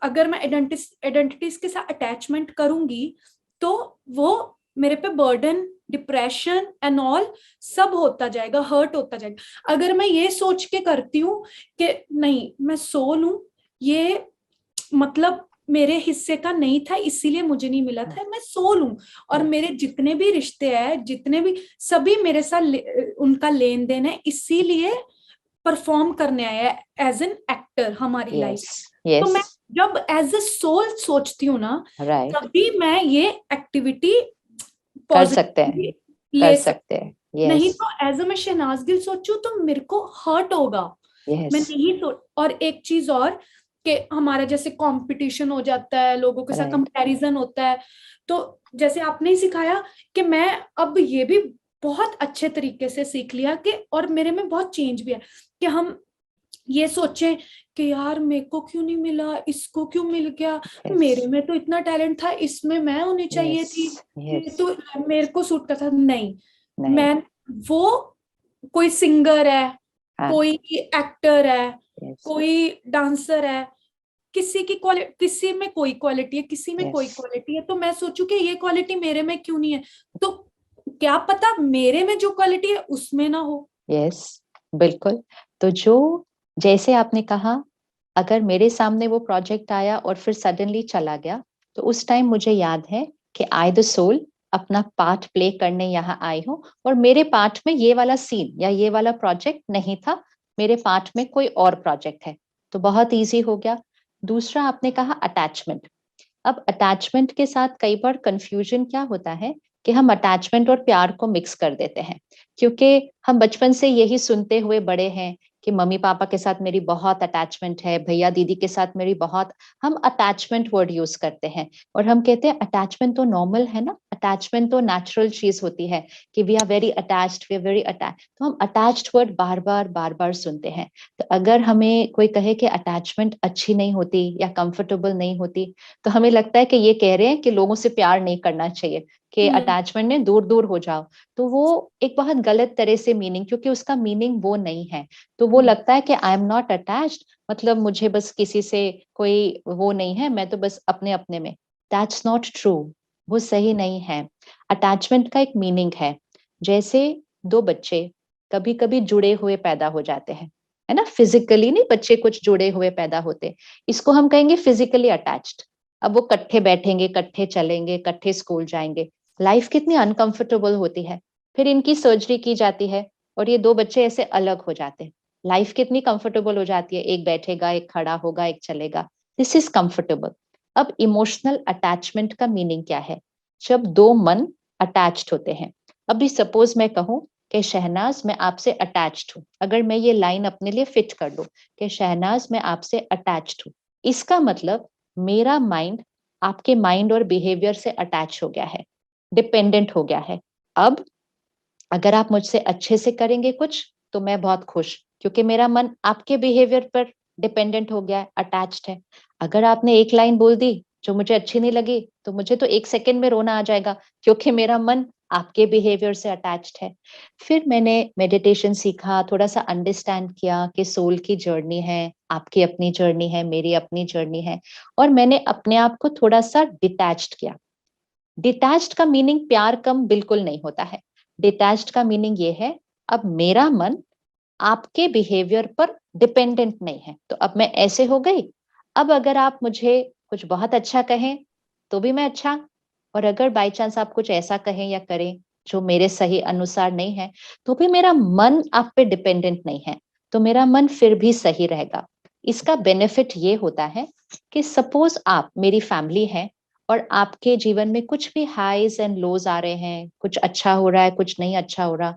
अगर मैं आइडेंटिटीज के साथ अटैचमेंट करूंगी, तो वो मेरे पे बर्डन, डिप्रेशन एंड ऑल सब होता जाएगा, हर्ट होता जाएगा। अगर मैं ये सोच के करती हूँ कि नहीं मैं सोल हूँ, ये मतलब मेरे हिस्से का नहीं था इसीलिए मुझे नहीं मिला था, मैं सोल हूँ, और मेरे जितने भी रिश्ते हैं, जितने भी सभी मेरे साथ उनका लेन देन है, इसीलिए परफॉर्म करने आया है एज एन एक्टर हमारी लाइफ। तो मैं जब एज ए सोल सोचती हूँ ना, तभी मैं ये एक्टिविटी कर सकते हैं, ले सकते हैं। नहीं तो एज ए मैं शहनाज गिल सोचूं तो मेरे को हर्ट होगा। मैं नहीं सोच। और एक चीज और, कि हमारा जैसे कंपटीशन हो जाता है, लोगों के साथ राइट। कंपैरिजन होता है। तो जैसे आपने ही सिखाया कि मैं अब ये भी बहुत अच्छे तरीके से सीख लिया कि, और मेरे में बहुत चेंज भी है कि हम ये सोचें कि यार मेरे को क्यों नहीं मिला, इसको क्यों मिल गया, यस मेरे में तो इतना टैलेंट था, इसमें मैं होनी चाहिए यस थी, ये यस। तो मेरे को सूट करता नहीं। नहीं। मैं वो कोई सिंगर है, हाँ। कोई एक्टर है, यस कोई डांसर है, किसी की क्वालिटी, किसी में कोई क्वालिटी है, किसी में यस कोई क्वालिटी है, तो मैं सोचूं कि ये क्वालिटी मेरे में क्यों नहीं है, तो क्या पता मेरे में जो क्वालिटी है उसमें ना हो। यस, बिल्कुल। तो जो, जैसे आपने कहा, अगर मेरे सामने वो प्रोजेक्ट आया और फिर सडनली चला गया, तो उस टाइम मुझे याद है कि आई द सोल अपना पार्ट प्ले करने यहाँ आई हूँ, और मेरे पार्ट में ये वाला सीन या ये वाला प्रोजेक्ट नहीं था, मेरे पार्ट में कोई और प्रोजेक्ट है। तो बहुत इजी हो गया। दूसरा आपने कहा अटैचमेंट। अब अटैचमेंट के साथ कई बार कंफ्यूजन क्या होता है कि हम अटैचमेंट और प्यार को मिक्स कर देते हैं, क्योंकि हम बचपन से यही सुनते हुए बड़े हैं कि मम्मी पापा के साथ मेरी बहुत अटैचमेंट है, भैया दीदी के साथ मेरी बहुत, हम अटैचमेंट वर्ड यूज करते हैं। और हम कहते हैं अटैचमेंट तो नॉर्मल है ना, अटैचमेंट तो नेचुरल चीज होती है कि we are very attached, we are very attach, तो हम अटैच्ड वर्ड बार बार सुनते हैं। तो अगर हमें कोई कहे कि अटैचमेंट अच्छी नहीं होती या कंफर्टेबल नहीं होती, तो हमें लगता है कि ये कह रहे हैं कि लोगों से प्यार नहीं करना चाहिए, कि हम्म। अटैचमेंट में दूर दूर हो जाओ। तो वो एक बहुत गलत तरह से मीनिंग, क्योंकि उसका मीनिंग वो नहीं है। तो वो हम्म। लगता है कि आई एम नॉट अटैच्ड, मतलब मुझे बस किसी से कोई वो नहीं है, मैं तो बस अपने अपने में। दैट्स नॉट ट्रू, वो सही नहीं है। अटैचमेंट का एक मीनिंग है। जैसे दो बच्चे कभी कभी जुड़े हुए पैदा हो जाते हैं, है ना, फिजिकली नहीं, बच्चे कुछ जुड़े हुए पैदा होते, इसको हम कहेंगे फिजिकली अटैच्ड। अब वो कट्ठे बैठेंगे, कट्ठे चलेंगे, कट्ठे स्कूल जाएंगे, लाइफ कितनी अनकंफर्टेबल होती है। फिर इनकी सर्जरी की जाती है और ये दो बच्चे ऐसे अलग हो जाते हैं, लाइफ कितनी कंफर्टेबल हो जाती है, एक बैठेगा, एक खड़ा होगा, एक चलेगा, दिस इज कंफर्टेबल। अब इमोशनल अटैचमेंट का मीनिंग क्या है? जब दो मन अटैच्ड होते हैं। अभी सपोज मैं कहूं कि शहनाज मैं आपसे अटैच्ड हूं, अगर मैं ये लाइन अपने लिए फिट कर लूं कि शहनाज मैं आपसे अटैच्ड हूं, इसका मतलब मेरा माइंड आपके माइंड और बिहेवियर से अटैच हो गया है, डिपेंडेंट हो गया है। अब अगर आप मुझसे अच्छे से करेंगे कुछ, तो मैं बहुत खुश, क्योंकि मेरा मन आपके बिहेवियर पर डिपेंडेंट हो गया है, अटैच्ड है। अगर आपने एक लाइन बोल दी जो मुझे अच्छी नहीं लगी, तो मुझे तो एक सेकंड में रोना आ जाएगा, क्योंकि मेरा मन आपके बिहेवियर से अटैच्ड है। फिर मैंने मेडिटेशन सीखा, थोड़ा सा अंडरस्टैंड किया कि सोल की जर्नी है, आपकी अपनी जर्नी है, मेरी अपनी जर्नी है, और मैंने अपने आप को थोड़ा सा डिटैच्ड किया। डिटैच्ड का मीनिंग प्यार कम बिल्कुल नहीं होता है। डिटैच्ड का मीनिंग ये है, अब मेरा मन आपके बिहेवियर पर डिपेंडेंट नहीं है, तो अब मैं ऐसे हो गई। अब अगर आप मुझे कुछ बहुत अच्छा कहें तो भी मैं अच्छा, और अगर बाई चांस आप कुछ ऐसा कहें या करें जो मेरे सही अनुसार नहीं है, तो भी मेरा मन आप पे डिपेंडेंट नहीं है, तो मेरा मन फिर भी सही रहेगा। इसका बेनिफिट ये होता है कि सपोज आप मेरी फैमिली है और आपके जीवन में कुछ भी हाईज एंड लोज आ रहे हैं, कुछ अच्छा हो रहा है, कुछ नहीं अच्छा हो रहा,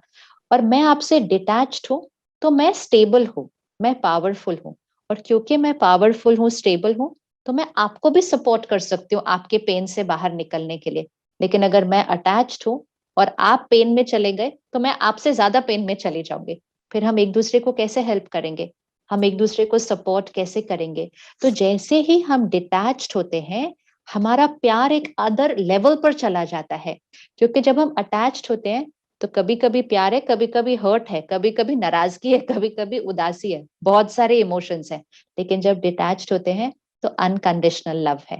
और मैं आपसे डिटैच्ड हूँ, तो मैं स्टेबल हूँ, मैं पावरफुल हूँ, और क्योंकि मैं पावरफुल हूँ, स्टेबल हूँ, तो मैं आपको भी सपोर्ट कर सकती हूँ आपके पेन से बाहर निकलने के लिए। लेकिन अगर मैं अटैच्ड हूँ और आप पेन में चले गए, तो मैं आपसे ज्यादा पेन में चली जाऊंगी। फिर हम एक दूसरे को कैसे हेल्प करेंगे, हम एक दूसरे को सपोर्ट कैसे करेंगे? तो जैसे ही हम डिटैच्ड होते हैं, हमारा प्यार एक अदर लेवल पर चला जाता है। क्योंकि जब हम अटैच्ड होते हैं, तो कभी कभी प्यार है, कभी कभी हर्ट है, कभी कभी नाराजगी है, कभी कभी उदासी है, बहुत सारे इमोशंस हैं। लेकिन जब डिटैच्ड होते हैं, तो अनकंडीशनल लव है।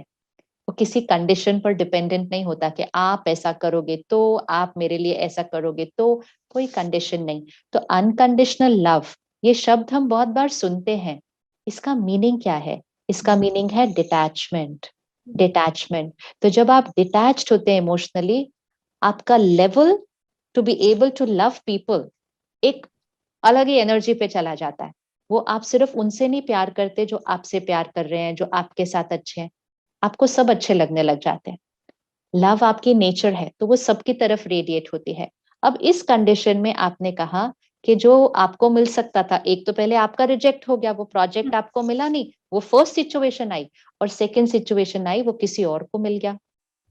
वो किसी कंडीशन पर डिपेंडेंट नहीं होता कि आप ऐसा करोगे तो, आप मेरे लिए ऐसा करोगे तो, कोई कंडीशन नहीं। तो अनकंडीशनल लव, ये शब्द हम बहुत बार सुनते हैं, इसका मीनिंग क्या है? इसका मीनिंग है डिटैचमेंट। डिटैचमेंट। तो जब आप डिटैच्ड होते हैं इमोशनली, आपका level to be able to love people एक अलग ही एनर्जी पे चला जाता है। वो आप सिर्फ उनसे नहीं प्यार करते जो आपसे प्यार कर रहे हैं, जो आपके साथ अच्छे हैं, आपको सब अच्छे लगने लग जाते हैं। लव आपकी नेचर है, तो वो सबकी तरफ रेडिएट होती है। अब इस कंडीशन में आपने कहा कि जो आपको मिल सकता था, एक तो पहले आपका रिजेक्ट हो गया, वो प्रोजेक्ट आपको मिला नहीं, वो फर्स्ट सिचुएशन आई, और सेकंड सिचुएशन आई वो किसी और को मिल गया।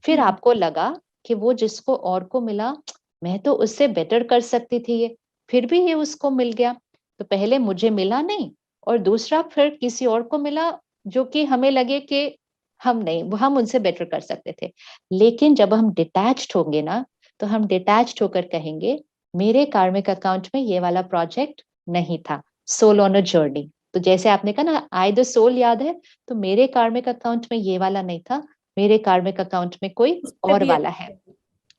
फिर आपको लगा कि वो जिसको और को मिला, मैं तो उससे बेटर कर सकती थी ये, फिर भी ये उसको मिल गया। तो पहले मुझे मिला नहीं, और दूसरा फिर किसी और को मिला जो कि हमें लगे कि हम नहीं, वो हम उनसे बेटर कर सकते थे। लेकिन जब हम डिटैच्ड होंगे ना, तो हम डिटैच्ड होकर कहेंगे मेरे कार्मिक अकाउंट में ये वाला प्रोजेक्ट नहीं था। सोल ऑन अ जर्नी, तो जैसे आपने कहा ना आई द सोल याद है, तो मेरे कार्मिक अकाउंट में ये वाला नहीं था, मेरे कार्मिक अकाउंट में कोई उस पे और भी वाला है,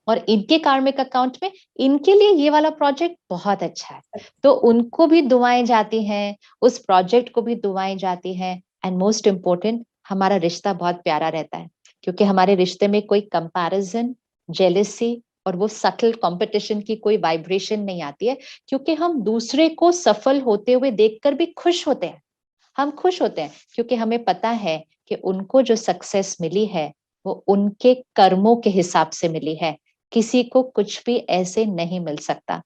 और इनके कार्मिक अकाउंट में इनके लिए ये वाला प्रोजेक्ट बहुत अच्छा है। तो उनको भी दुआएं जाती हैं, उस प्रोजेक्ट को भी दुआएं जाती हैं, एंड मोस्ट इम्पोर्टेंट हमारा रिश्ता बहुत प्यारा रहता है, क्योंकि हमारे रिश्ते में कोई कंपैरिजन, जेलेसी और वो सटल कंपटीशन की कोई वाइब्रेशन नहीं आती है, क्योंकि हम दूसरे को सफल होते हुए देखकर भी खुश होते हैं। हम खुश होते हैं क्योंकि हमें पता है कि उनको जो सक्सेस मिली है वो उनके कर्मों के हिसाब से मिली है। किसी को कुछ भी ऐसे नहीं मिल सकता।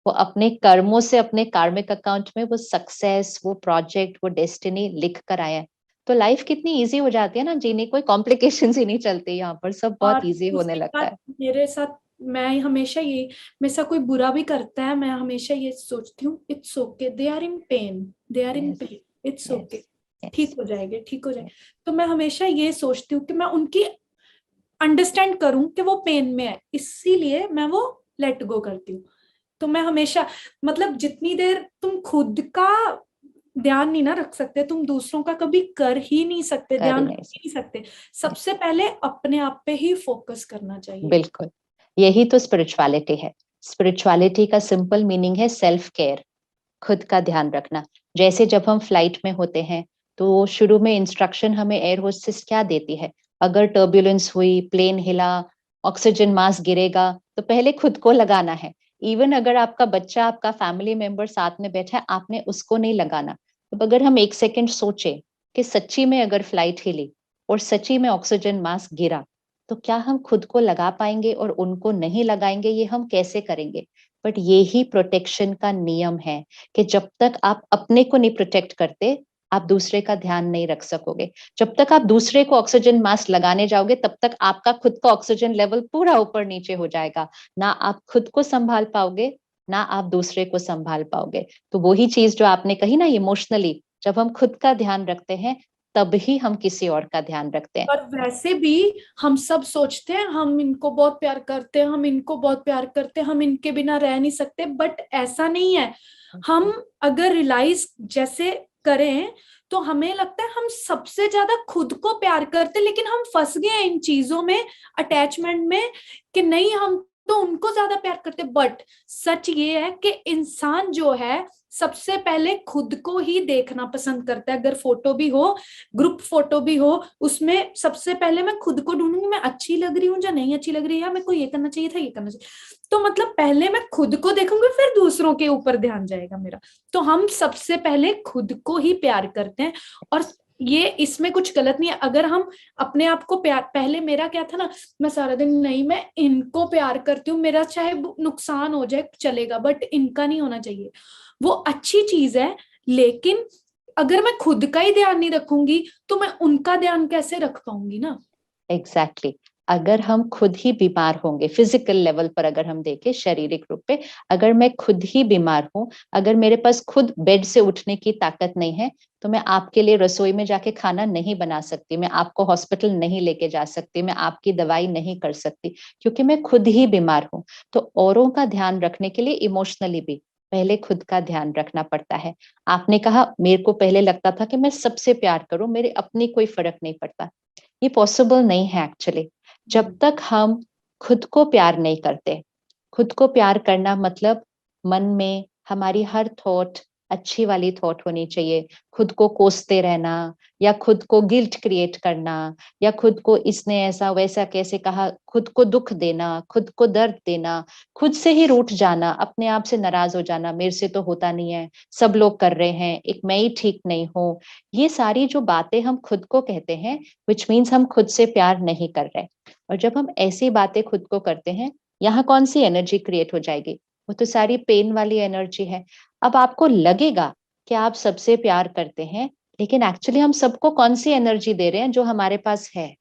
वो अपने कर्मों से अपने कार्मिक अकाउंट में वो सक्सेस, वो प्रोजेक्ट, वो डेस्टिनी लिख कर आए हैं। तो लाइफ कितनी इजी हो जाती है ना जीने, कोई कॉम्प्लिकेशंस ही नहीं चलती, यहाँ पर सब बहुत और इजी होने दूसरी लगता बात है। मेरे साथ, मैं हमेशा ये, मेरे साथ कोई बुरा भी करता है, मैं हमेशा ये सोचती हूँ it's okay, they are in pain, they are in yes, pain, it's yes, okay, yes, ठीक हो जाएंगे, ठीक हो जाएंगे। यस। तो मैं हमेशा ये सोचती हूँ कि मैं उनकी अंडरस्टैंड करूं कि वो पेन में है, इसीलिए मैं वो लेट गो करती हूँ। तो मैं हमेशा, मतलब जितनी देर तुम खुद का ध्यान नहीं ना रख सकते, तुम दूसरों का कभी कर ही नहीं सकते, कर ही ध्यान रख नहीं ही नहीं सकते। सकते। सबसे पहले अपने आप पे ही फोकस करना चाहिए। बिल्कुल, यही तो स्पिरिचुअलिटी है। स्पिरिचुअलिटी का सिंपल मीनिंग है सेल्फ केयर, खुद का ध्यान रखना। जैसे जब हम फ्लाइट में होते हैं, तो शुरू में इंस्ट्रक्शन हमें एयर होस्टेस क्या देती है, अगर टर्बुलेंस हुई, प्लेन हिला, ऑक्सीजन मास्क गिरेगा, तो पहले खुद को लगाना है। इवन अगर आपका बच्चा, आपका फैमिली मेंबर साथ में बैठा है, आपने उसको नहीं लगाना। तो अगर हम एक सेकंड सोचे कि सच्ची में अगर फ्लाइट हिली और सच्ची में ऑक्सीजन मास्क गिरा, तो क्या हम खुद को लगा पाएंगे और उनको नहीं लगाएंगे? ये हम कैसे करेंगे? बट ये ही प्रोटेक्शन का नियम है कि जब तक आप अपने को नहीं प्रोटेक्ट करते, आप दूसरे का ध्यान नहीं रख सकोगे। जब तक आप दूसरे को ऑक्सीजन मास्क लगाने जाओगे, तब तक आपका खुद का ऑक्सीजन लेवल पूरा ऊपर नीचे हो जाएगा। ना आप खुद को संभाल पाओगे, ना आप दूसरे को संभाल पाओगे। तो वही चीज जो आपने कही ना इमोशनली, जब हम खुद का ध्यान रखते हैं, तब ही हम किसी और का ध्यान रखते हैं। और वैसे भी हम सब सोचते हैं हम इनको बहुत प्यार करते हैं, हम इनको बहुत प्यार करते हैं, हम इनके बिना रह नहीं सकते, बट ऐसा नहीं है। हम अगर रियलाइज जैसे करें, तो हमें लगता है हम सबसे ज्यादा खुद को प्यार करते हैं, लेकिन हम फंस गए हैं इन चीजों में, अटैचमेंट में, कि नहीं हम तो उनको ज्यादा प्यार करते। बट सच ये है कि इंसान जो है सबसे पहले खुद को ही देखना पसंद करता है। अगर फोटो भी हो, ग्रुप फोटो भी हो, उसमें सबसे पहले मैं खुद को ढूंढूंगी, मैं अच्छी लग रही हूँ या नहीं अच्छी लग रही है, या मेरे को ये करना चाहिए था, ये करना चाहिए। तो मतलब पहले मैं खुद को देखूंगी, फिर दूसरों के ऊपर ध्यान जाएगा मेरा। तो हम सबसे पहले खुद को ही प्यार करते हैं, और ये इसमें कुछ गलत नहीं है। अगर हम अपने आप को प्यार, पहले मेरा क्या था ना, मैं सारा दिन नहीं मैं इनको प्यार करती हूँ, मेरा चाहे नुकसान हो जाए चलेगा, बट इनका नहीं होना चाहिए। वो अच्छी चीज है, लेकिन अगर मैं खुद का ही ध्यान नहीं रखूंगी, तो मैं उनका ध्यान कैसे रख पाऊंगी ना। एग्जैक्टली, अगर हम खुद ही बीमार होंगे, फिजिकल लेवल पर अगर हम देखें, शारीरिक रूप पे, अगर मैं खुद ही बीमार हूं, अगर मेरे पास खुद बेड से उठने की ताकत नहीं है, तो मैं आपके लिए रसोई में जाके खाना नहीं बना सकती, मैं आपको हॉस्पिटल नहीं लेके जा सकती, मैं आपकी दवाई नहीं कर सकती, क्योंकि मैं खुद ही बीमार हूं। तो औरों का ध्यान रखने के लिए इमोशनली भी पहले खुद का ध्यान रखना पड़ता है। आपने कहा मेरे को पहले लगता था कि मैं सबसे प्यार करूं, मेरे अपनी कोई फर्क नहीं पड़ता। ये पॉसिबल नहीं है एक्चुअली। जब तक हम खुद को प्यार नहीं करते, खुद को प्यार करना मतलब मन में हमारी हर थॉट अच्छी वाली थॉट होनी चाहिए। खुद को कोसते रहना, या खुद को गिल्ट क्रिएट करना, या खुद को इसने ऐसा वैसा कैसे कहा, खुद को दुख देना, खुद को दर्द देना, खुद से ही रूठ जाना, अपने आप से नाराज हो जाना, मेरे से तो होता नहीं है, सब लोग कर रहे हैं, एक मैं ही ठीक नहीं हूँ। ये सारी जो बातें हम खुद को कहते हैं, विच मीन्स हम खुद से प्यार नहीं कर रहे। और जब हम ऐसी बातें खुद को करते हैं, यहाँ कौन सी एनर्जी क्रिएट हो जाएगी? वो तो सारी पेन वाली एनर्जी है। अब आपको लगेगा कि आप सबसे प्यार करते हैं, लेकिन एक्चुअली हम सबको कौन सी एनर्जी दे रहे हैं? जो हमारे पास है,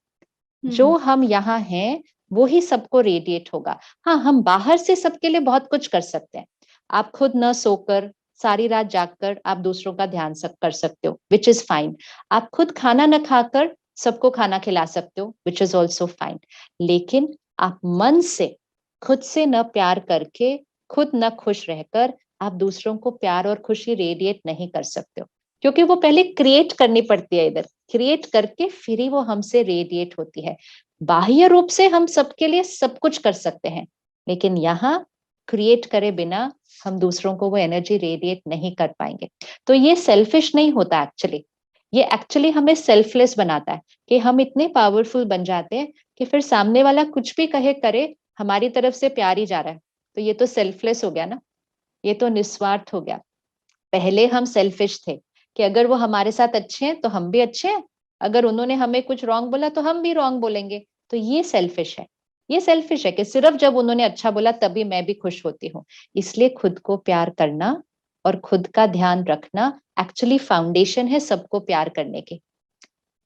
जो हम यहाँ हैं, वो ही सबको रेडिएट होगा। हाँ, हम बाहर से सबके लिए बहुत कुछ कर सकते हैं। आप खुद न सोकर, सारी रात जागकर आप दूसरों का ध्यान कर सकते हो, विच इज फाइन। आप खुद खाना न खाकर सबको खाना खिला सकते हो, विच इज ऑल्सो फाइन। लेकिन आप मन से, खुद से न प्यार करके, खुद न खुश रहकर आप दूसरों को प्यार और खुशी रेडिएट नहीं कर सकते हो, क्योंकि वो पहले क्रिएट करनी पड़ती है। इधर क्रिएट करके फिर ही वो हमसे रेडिएट होती है। बाह्य रूप से हम सबके लिए सब कुछ कर सकते हैं, लेकिन यहाँ क्रिएट करे बिना हम दूसरों को वो एनर्जी रेडिएट नहीं कर पाएंगे। तो ये सेल्फिश नहीं होता एक्चुअली, ये एक्चुअली हमें सेल्फलेस बनाता है कि हम इतने पावरफुल बन जाते हैं कि फिर सामने वाला कुछ भी कहे करे, हमारी तरफ से प्यार ही जा रहा है। तो ये तो सेल्फलेस हो गया ना, ये तो निस्वार्थ हो गया। पहले हम सेल्फिश थे कि अगर वो हमारे साथ अच्छे हैं तो हम भी अच्छे हैं, अगर उन्होंने हमें कुछ रॉन्ग बोला तो हम भी रॉन्ग बोलेंगे। तो ये सेल्फिश है। ये सेल्फिश है कि सिर्फ जब उन्होंने अच्छा बोला तभी मैं भी खुश होती हूँ। इसलिए खुद को प्यार करना और खुद का ध्यान रखना एक्चुअली फाउंडेशन है सबको प्यार करने की।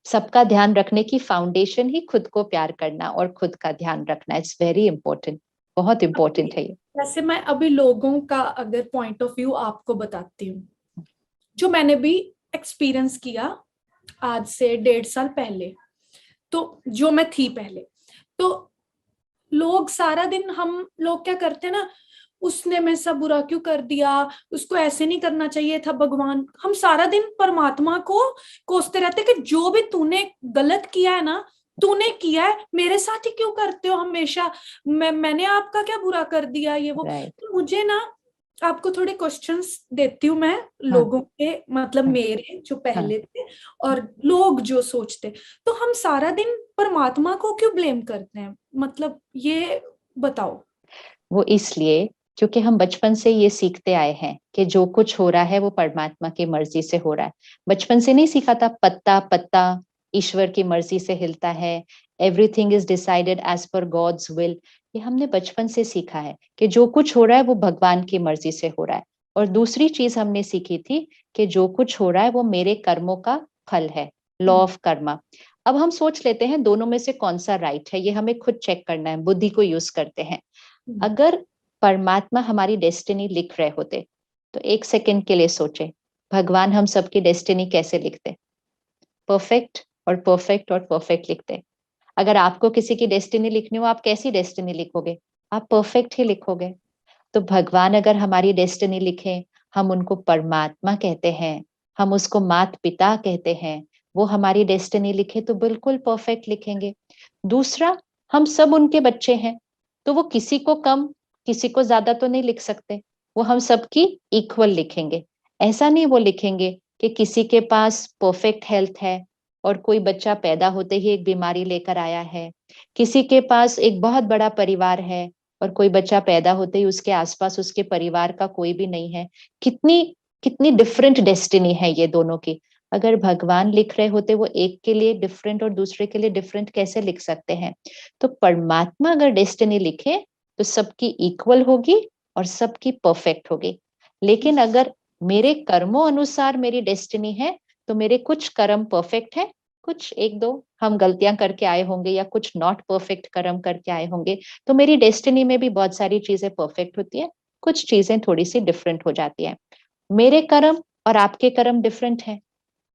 सबका ध्यान रखने की फाउंडेशन ही खुद को प्यार करना और खुद का ध्यान रखना। इट्स वेरी इंपॉर्टेंट, बहुत इंपॉर्टेंट है ये। वैसे मैं अभी लोगों का अगर पॉइंट ऑफ व्यू आपको बताती हूँ, जो मैंने भी एक्सपीरियंस किया आज से 1.5 साल पहले, तो जो मैं थी पहले, तो लोग सारा दिन, हम लोग क्या करते हैं ना, उसने मेरे साथ बुरा क्यों कर दिया, उसको ऐसे नहीं करना चाहिए था, भगवान, हम सारा दिन परमात्मा को कोसते रहते कि जो भी तूने गलत किया है ना, तूने किया है, मेरे साथ ही क्यों करते हो हमेशा, मैंने आपका क्या बुरा कर दिया, ये वो। राइट। तो मुझे ना, आपको थोड़े क्वेश्चंस देती हूँ मैं, हाँ लोगों के, मतलब हाँ मेरे जो हाँ। पहले थे और लोग जो सोचते। तो हम सारा दिन परमात्मा को क्यों ब्लेम करते हैं, मतलब ये बताओ। वो इसलिए क्योंकि हम बचपन से ये सीखते आए हैं कि जो कुछ हो रहा है वो परमात्मा की मर्जी से हो रहा है। बचपन से नहीं सीखा था, पत्ता पत्ता ईश्वर की मर्जी से हिलता है, everything is decided as per God's will. ये हमने बचपन से सीखा है कि जो कुछ हो रहा है वो भगवान की मर्जी से हो रहा है। और दूसरी चीज हमने सीखी थी कि जो कुछ हो रहा है वो मेरे कर्मों का फल है, लॉ ऑफ कर्मा। अब हम सोच लेते हैं दोनों में से कौन सा राइट है, ये हमें खुद चेक करना है, बुद्धि को यूज करते हैं। अगर परमात्मा हमारी डेस्टिनी लिख रहे होते तो एक सेकंड के लिए सोचे, भगवान हम सबकी डेस्टिनी कैसे लिखते? परफेक्ट और परफेक्ट और परफेक्ट लिखते। अगर आपको किसी की डेस्टिनी लिखनी हो, आप कैसी डेस्टिनी लिखोगे? आप परफेक्ट ही लिखोगे। तो भगवान अगर हमारी डेस्टिनी लिखे, हम उनको परमात्मा कहते हैं, हम उसको माता पिता कहते हैं, वो हमारी डेस्टिनी लिखे तो बिल्कुल परफेक्ट लिखेंगे। दूसरा, हम सब उनके बच्चे हैं, तो वो किसी को कम किसी को ज्यादा तो नहीं लिख सकते, वो हम सबकी इक्वल लिखेंगे। ऐसा नहीं वो लिखेंगे कि किसी के पास परफेक्ट हेल्थ है और कोई बच्चा पैदा होते ही एक बीमारी लेकर आया है, किसी के पास एक बहुत बड़ा परिवार है और कोई बच्चा पैदा होते ही उसके आसपास उसके परिवार का कोई भी नहीं है। कितनी कितनी डिफरेंट डेस्टिनी है ये दोनों की। अगर भगवान लिख रहे होते वो एक के लिए डिफरेंट और दूसरे के लिए डिफरेंट कैसे लिख सकते हैं? तो परमात्मा अगर डेस्टिनी लिखे तो सबकी इक्वल होगी और सबकी परफेक्ट होगी। लेकिन अगर मेरे कर्मों अनुसार मेरी डेस्टिनी है तो मेरे कुछ कर्म परफेक्ट है, कुछ एक दो हम गलतियां करके आए होंगे या कुछ नॉट परफेक्ट कर्म करके आए होंगे, तो मेरी डेस्टिनी में भी बहुत सारी चीजें परफेक्ट होती है, कुछ चीजें थोड़ी सी डिफरेंट हो जाती है। मेरे कर्म और आपके कर्म डिफरेंट है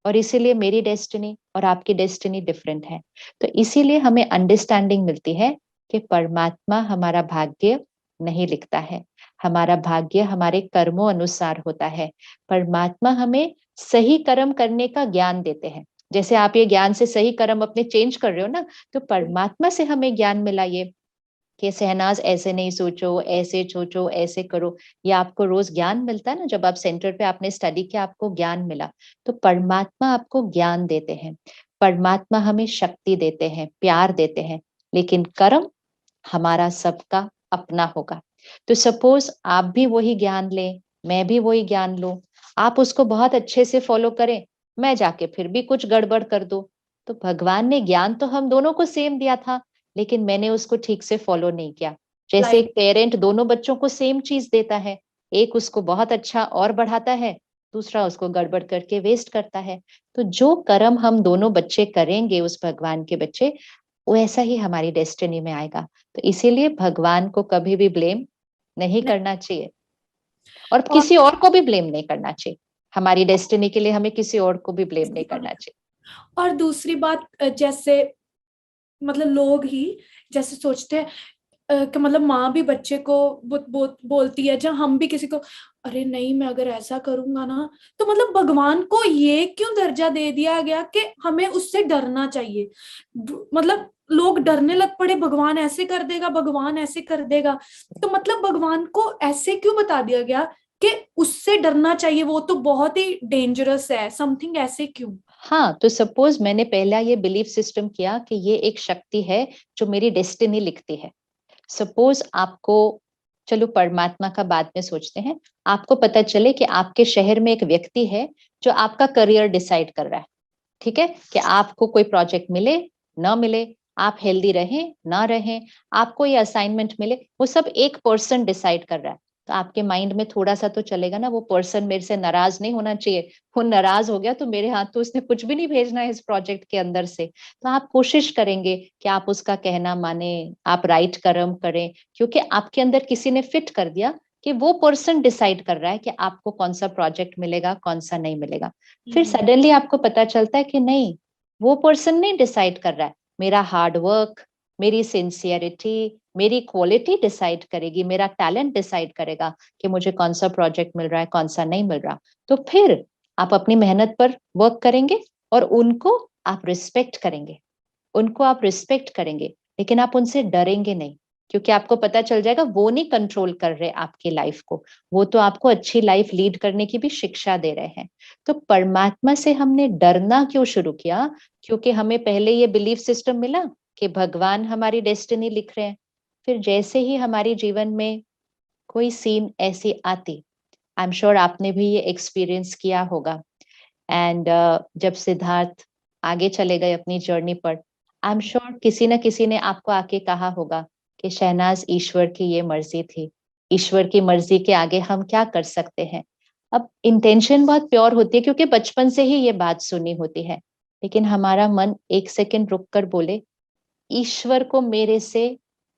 और इसीलिए मेरी डेस्टिनी और आपकी डेस्टिनी डिफरेंट है। तो इसीलिए हमें अंडरस्टैंडिंग मिलती है कि परमात्मा हमारा भाग्य नहीं लिखता है, हमारा भाग्य हमारे कर्मों अनुसार होता है। परमात्मा हमें सही कर्म करने का ज्ञान देते हैं। जैसे आप ये ज्ञान से सही कर्म अपने चेंज कर रहे हो ना, तो परमात्मा से हमें ज्ञान मिला ये कि शहनाज ऐसे नहीं सोचो, ऐसे सोचो, ऐसे करो। ये आपको रोज ज्ञान मिलता है ना, जब आप सेंटर पे आपने स्टडी किया आपको ज्ञान मिला। तो परमात्मा आपको ज्ञान देते हैं, परमात्मा हमें शक्ति देते हैं, प्यार देते हैं, लेकिन कर्म हमारा सबका अपना होगा। तो सपोज आप भी वही ज्ञान लें, मैं भी वही ज्ञान लूं, आप उसको बहुत अच्छे से फॉलो करें, मैं जाके फिर भी कुछ गड़बड़ कर दूं, तो भगवान ने ज्ञान तो हम दोनों को सेम दिया था, लेकिन मैंने उसको ठीक से फॉलो नहीं किया, जैसे लाइक एक पेरेंट दोनों बच्चों को सेम चीज देता है, एक उसको बहुत अच्छा और बढ़ाता है, दूसरा उसको गड़बड़ करके वेस्ट करता है। तो जो कर्म हम दोनों बच्चे करेंगे, उस भगवान के बच्चे, वैसा ही हमारी डेस्टिनी में आएगा। तो इसीलिए भगवान को कभी भी ब्लेम नहीं करना चाहिए, और और किसी और को भी ब्लेम नहीं करना चाहिए। हमारी डेस्टिनी के लिए हमें किसी और को भी ब्लेम नहीं करना चाहिए। और दूसरी बात, जैसे मतलब लोग ही जैसे सोचते हैं कि मतलब माँ भी बच्चे को बोलती है, जब हम भी किसी को, अरे नहीं मैं अगर ऐसा करूंगा ना, तो मतलब भगवान को ये क्यों दर्जा दे दिया गया कि हमें उससे डरना चाहिए। मतलब लोग डरने लग पड़े, भगवान ऐसे कर देगा, भगवान ऐसे कर देगा। तो मतलब भगवान को ऐसे क्यों बता दिया गया कि उससे डरना चाहिए, वो तो बहुत ही डेंजरस है, समथिंग ऐसे क्यों? हाँ, तो सपोज मैंने पहला ये बिलीफ सिस्टम किया कि ये एक शक्ति है जो मेरी डेस्टिनी लिखती है। सपोज आपको, चलो परमात्मा का बाद में सोचते हैं, आपको पता चले कि आपके शहर में एक व्यक्ति है जो आपका करियर डिसाइड कर रहा है। ठीक है, कि आपको कोई प्रोजेक्ट मिले ना मिले, आप हेल्दी रहें ना रहें, आपको ये असाइनमेंट मिले, वो सब एक पर्सन डिसाइड कर रहा है। तो आपके माइंड में थोड़ा सा तो चलेगा ना, वो पर्सन मेरे से नाराज नहीं होना चाहिए, वो नाराज हो गया तो मेरे हाथ तो उसने कुछ भी नहीं भेजना है इस प्रोजेक्ट के अंदर से। तो आप कोशिश करेंगे कि आप उसका कहना माने, आप राइट कर्म करें, क्योंकि आपके अंदर किसी ने फिट कर दिया कि वो पर्सन डिसाइड कर रहा है कि आपको कौन सा प्रोजेक्ट मिलेगा, कौन सा नहीं मिलेगा। फिर सडनली आपको पता चलता है कि नहीं, वो पर्सन नहीं डिसाइड कर रहा है, मेरा हार्ड वर्क, मेरी सिंसियरिटी, मेरी क्वालिटी डिसाइड करेगी, मेरा टैलेंट डिसाइड करेगा कि मुझे कौन सा प्रोजेक्ट मिल रहा है, कौन सा नहीं मिल रहा। तो फिर आप अपनी मेहनत पर वर्क करेंगे और उनको आप रिस्पेक्ट करेंगे, उनको आप रिस्पेक्ट करेंगे, लेकिन आप उनसे डरेंगे नहीं, क्योंकि आपको पता चल जाएगा वो नहीं कंट्रोल कर रहे आपकी लाइफ को, वो तो आपको अच्छी लाइफ लीड करने की भी शिक्षा दे रहे हैं। तो परमात्मा से हमने डरना क्यों शुरू किया? क्योंकि हमें पहले ये बिलीफ सिस्टम मिला कि भगवान हमारी डेस्टिनी लिख रहे हैं। फिर जैसे ही हमारे जीवन में कोई सीन ऐसी आती, आई एम श्योर आपने भी ये एक्सपीरियंस किया होगा, एंड जब सिद्धार्थ आगे चले गए अपनी जर्नी पर, आई एम श्योर किसी न किसी ने आपको आके कहा होगा कि शहनाज, ईश्वर की ये मर्जी थी, ईश्वर की मर्जी के आगे हम क्या कर सकते हैं। अब इंटेंशन बहुत प्योर होती है, क्योंकि बचपन से ही ये बात सुनी होती है, लेकिन हमारा मन एक सेकंड रुक कर बोले, ईश्वर को मेरे से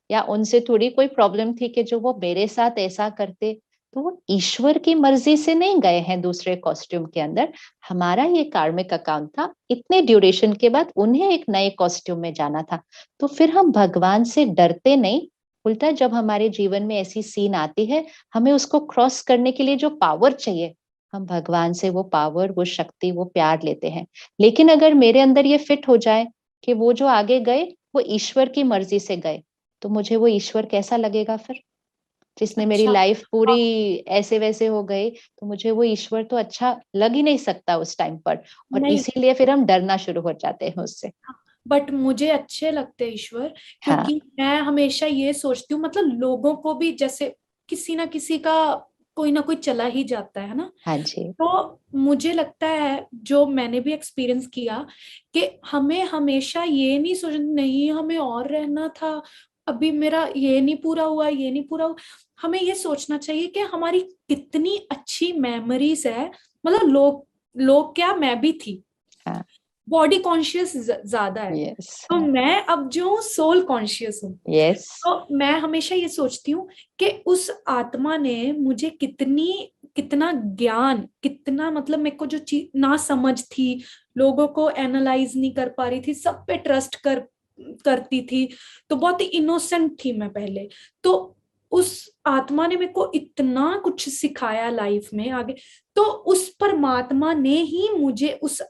या उनसे थोड़ी कोई प्रॉब्लम थी कि जो वो मेरे साथ ऐसा करते। तो वो ईश्वर की मर्जी से नहीं गए हैं दूसरे कॉस्ट्यूम के अंदर, हमारा ये कार्मिक अकाउंट था, इतने ड्यूरेशन के बाद उन्हें एक नए कॉस्ट्यूम में जाना था। तो फिर हम भगवान से डरते नहीं, उल्टा जब हमारे जीवन में ऐसी सीन आती है, हमें उसको क्रॉस करने के लिए जो पावर चाहिए, हम भगवान से वो पावर, वो शक्ति, वो प्यार लेते हैं। लेकिन अगर मेरे अंदर ये फिट हो जाए कि वो जो आगे गए वो ईश्वर की मर्जी से गए, तो मुझे वो ईश्वर कैसा लगेगा फिर, जिसने मेरी अच्छा। लाइफ पूरी ऐसे वैसे हो गई, तो मुझे वो ईश्वर तो अच्छा लग ही नहीं सकता उस टाइम पर। और नहीं, इसीलिए फिर हम डरना शुरू हो जाते हैं उससे। बट मुझे अच्छे लगते हैं ईश्वर, हाँ, क्योंकि मैं हमेशा ये सोचती हूँ, मतलब लोगों को भी जैसे किसी ना किसी का कोई ना कोई चला ही जाता है ना। हाँ जी, तो मुझे लगता है, जो मैंने भी एक्सपीरियंस किया, कि हमें हमेशा ये नहीं सोचना नहीं हमें और रहना था, अभी मेरा ये नहीं पूरा हुआ, ये नहीं पूरा हुआ। हमें ये सोचना चाहिए कि हमारी कितनी अच्छी मेमोरीज है। मतलब लोग लोग क्या, मैं भी थी, हाँ, बॉडी कॉन्शियस ज्यादा है, यस, तो मैं अब जो हूँ सोल कॉन्शियस हूँ। यस, तो मैं हमेशा ये सोचती हूँ कि उस आत्मा ने मुझे कितना ज्ञान, कितना मतलब मेरे को जो चीज ना समझ थी, लोगों को एनालाइज नहीं कर पा रही थी, सब पे ट्रस्ट करती थी, तो बहुत ही इनोसेंट थी मैं पहले। तो उस आत्मा ने मेरे को इतना कुछ सिखाया लाइफ में आगे। तो उस परमात्मा ने ही मुझे उस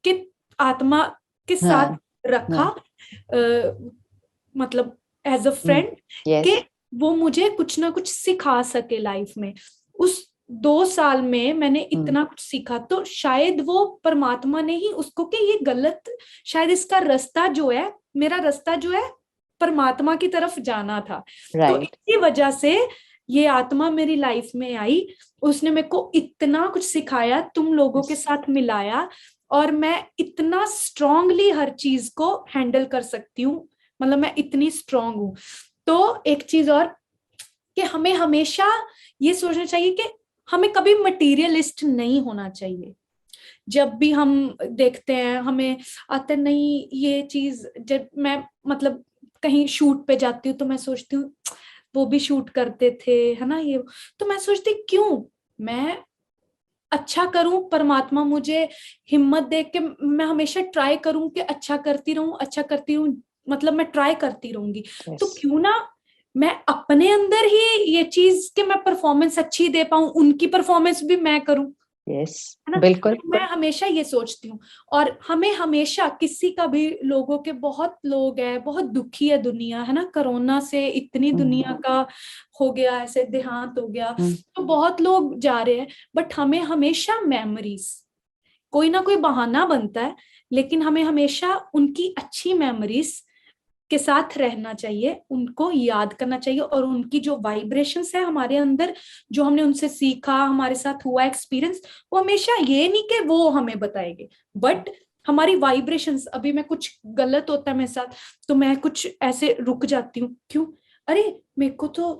के आत्मा के साथ हाँ, रखा, हाँ, मतलब एज अ फ्रेंड, यस, कि वो मुझे कुछ ना कुछ सिखा सके लाइफ में। उस 2 साल में मैंने इतना कुछ सीखा, तो शायद वो परमात्मा ने ही उसको, कि ये गलत, शायद इसका रास्ता जो है, मेरा रास्ता जो है परमात्मा की तरफ जाना था। तो राइट, इसी वजह से ये आत्मा मेरी लाइफ में आई, उसने मेरे को इतना कुछ सिखाया, तुम लोगों के साथ मिलाया, और मैं इतना स्ट्रांगली हर चीज को हैंडल कर सकती हूँ, मतलब मैं इतनी स्ट्रांग हूँ। तो एक चीज और कि हमें हमेशा ये सोचना चाहिए कि हमें कभी मटीरियलिस्ट नहीं होना चाहिए। जब भी हम देखते हैं हमें आता है, नहीं ये चीज, जब मैं मतलब कहीं शूट पे जाती हूँ तो मैं सोचती हूँ वो भी शूट करते थे, है ना, ये तो मैं सोचती क्यों मैं अच्छा करूं, परमात्मा मुझे हिम्मत दे के मैं हमेशा ट्राई करूं कि अच्छा करती रहूं, अच्छा करती रहूं, मतलब मैं ट्राई करती रहूंगी। तो yes, क्यों ना मैं अपने अंदर ही ये चीज कि मैं परफॉर्मेंस अच्छी दे पाऊं, उनकी परफॉर्मेंस भी मैं करूं, yes, है ना। बिल्कुल। तो मैं हमेशा ये सोचती हूँ। और हमें हमेशा किसी का भी, लोगों के बहुत लोग हैं, बहुत दुखी है दुनिया, है ना, कोरोना से इतनी दुनिया का हो गया, ऐसे देहांत हो गया, तो बहुत लोग जा रहे हैं। बट हमें हमेशा मेमोरीज, कोई ना कोई बहाना बनता है, लेकिन हमें हमेशा उनकी अच्छी मेमोरीज के साथ रहना चाहिए, उनको याद करना चाहिए, और उनकी जो वाइब्रेशंस है हमारे अंदर, जो हमने उनसे सीखा, हमारे साथ हुआ एक्सपीरियंस, वो हमेशा ये नहीं कि वो हमें बताएंगे, बट हमारी वाइब्रेशंस। अभी मैं कुछ गलत होता है मेरे साथ तो मैं कुछ ऐसे रुक जाती हूँ, क्यों, अरे मेरे को तो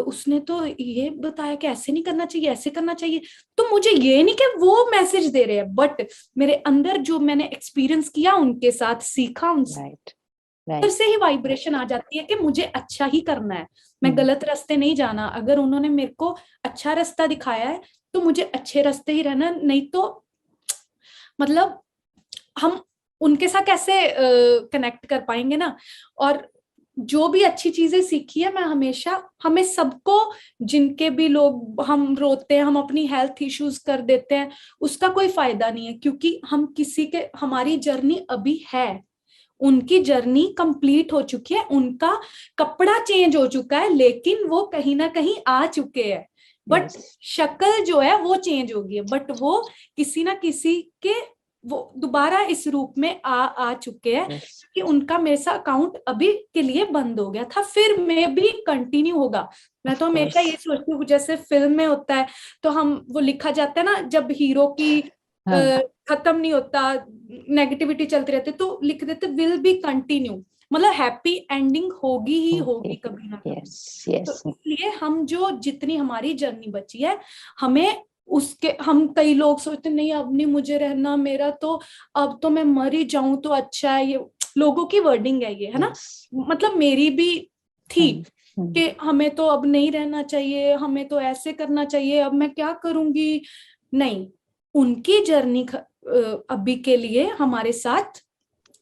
उसने तो ये बताया कि ऐसे नहीं करना चाहिए, ऐसे करना चाहिए। तो मुझे ये नहीं कि वो मैसेज दे रहे हैं, बट मेरे अंदर जो मैंने एक्सपीरियंस किया उनके साथ, सीखा उनसे, राइट, फिर राइट, से ही वाइब्रेशन आ जाती है कि मुझे अच्छा ही करना है, मैं गलत रास्ते नहीं जाना। अगर उन्होंने मेरे को अच्छा रास्ता दिखाया है तो मुझे अच्छे रास्ते ही रहना, नहीं तो मतलब हम उनके साथ कैसे कनेक्ट कर पाएंगे ना। और जो भी अच्छी चीजें सीखी है, मैं हमेशा, हमें सबको, जिनके भी लोग हम रोते हैं, हम अपनी हेल्थ इश्यूज कर देते हैं, उसका कोई फायदा नहीं है, क्योंकि हम किसी के, हमारी जर्नी अभी है, उनकी जर्नी कंप्लीट हो चुकी है, उनका कपड़ा चेंज हो चुका है, लेकिन वो कहीं ना कहीं आ चुके हैं। बट yes, शक्ल जो है वो चेंज हो गई है, बट वो किसी ना किसी के, वो दोबारा इस रूप में आ चुके हैं, yes, कि उनका मेरे साथ अकाउंट अभी के लिए बंद हो गया था, फिर में भी कंटिन्यू होगा। मैं of तो हमेशा ये course, सोचती हूँ, जैसे फिल्म में होता है तो हम वो लिखा जाता है ना, जब हीरो की हाँ, खत्म नहीं होता, नेगेटिविटी चलती रहती, तो लिख देते विल बी कंटिन्यू, मतलब हैप्पी एंडिंग होगी ही okay, होगी कभी ना कभी। yes, तो yes, इसलिए हम जो, जितनी हमारी जर्नी बची है, हमें उसके, हम कई लोग सोचते नहीं अब नहीं मुझे रहना, मेरा तो अब तो मैं मर ही जाऊं तो अच्छा है, ये लोगों की वर्डिंग है ये, है ना, yes, मतलब मेरी भी थी हम्म, हम्म, कि हमें तो अब नहीं रहना चाहिए, हमें तो ऐसे करना चाहिए, अब मैं क्या करूंगी। नहीं, उनकी जर्नी अभी के लिए हमारे साथ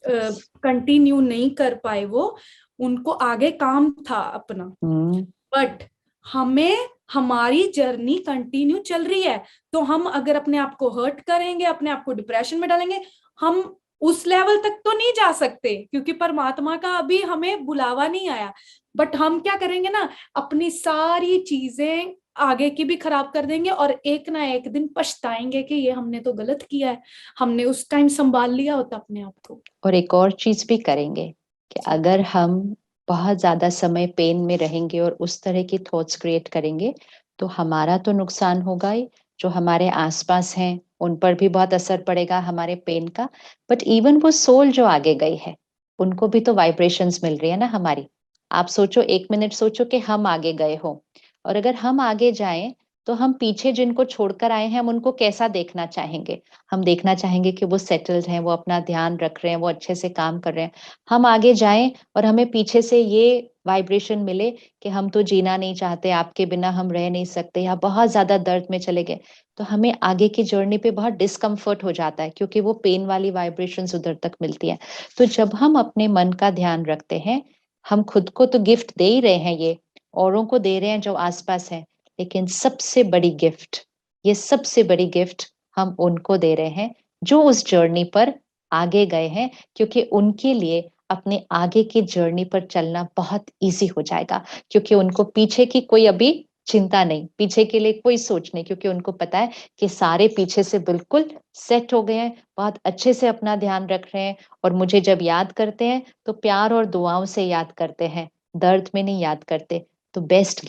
कंटिन्यू नहीं कर पाए वो, उनको आगे काम था अपना, हम्म, बट हमें हमारी जर्नी कंटिन्यू चल रही है। तो हम अगर अपने आप को हर्ट करेंगे, अपने आप को डिप्रेशन में डालेंगे, हम उस लेवल तक तो नहीं जा सकते, क्योंकि परमात्मा का अभी हमें बुलावा नहीं आया। बट हम क्या करेंगे ना, अपनी सारी चीजें आगे की भी खराब कर देंगे, और एक ना एक दिन पछताएंगे कि ये हमने तो गलत किया है, हमने उस टाइम संभाल लिया होता अपने आप को। और एक और चीज भी करेंगे कि जी। अगर हम बहुत ज्यादा समय पेन में रहेंगे और उस तरह की थॉट्स क्रिएट करेंगे, तो हमारा तो नुकसान होगा ही, जो हमारे आसपास हैं उन पर भी बहुत असर पड़ेगा हमारे पेन का। बट इवन वो सोल जो आगे गई है, उनको भी तो वाइब्रेशंस मिल रही है ना हमारी। आप सोचो, 1 मिनट सोचो कि हम आगे गए हो, और अगर हम आगे जाएं तो हम पीछे जिनको छोड़कर आए हैं हम उनको कैसा देखना चाहेंगे। हम देखना चाहेंगे कि वो सेटल्ड हैं, वो अपना ध्यान रख रहे हैं, वो अच्छे से काम कर रहे हैं। हम आगे जाएं और हमें पीछे से ये वाइब्रेशन मिले कि हम तो जीना नहीं चाहते, आपके बिना हम रह नहीं सकते, या बहुत ज्यादा दर्द में चले गए, तो हमें आगे की जर्नी पे बहुत डिस्कम्फर्ट हो जाता है, क्योंकि वो पेन वाली वाइब्रेशंस उधर तक मिलती है। तो जब हम अपने मन का ध्यान रखते हैं, हम खुद को तो गिफ्ट दे ही रहे हैं, ये औरों को दे रहे हैं जो आसपास है, लेकिन सबसे बड़ी गिफ्ट, ये सबसे बड़ी गिफ्ट हम उनको दे रहे हैं जो उस जर्नी पर आगे गए हैं, क्योंकि उनके लिए अपने आगे की जर्नी पर चलना बहुत इजी हो जाएगा, क्योंकि उनको पीछे की कोई अभी चिंता नहीं, पीछे के लिए कोई सोच नहीं, क्योंकि उनको पता है कि सारे पीछे से बिल्कुल सेट हो गए हैं, बहुत अच्छे से अपना ध्यान रख रहे हैं, और मुझे जब याद करते हैं तो प्यार और दुआओं से याद करते हैं, दर्द में नहीं याद करते। तो best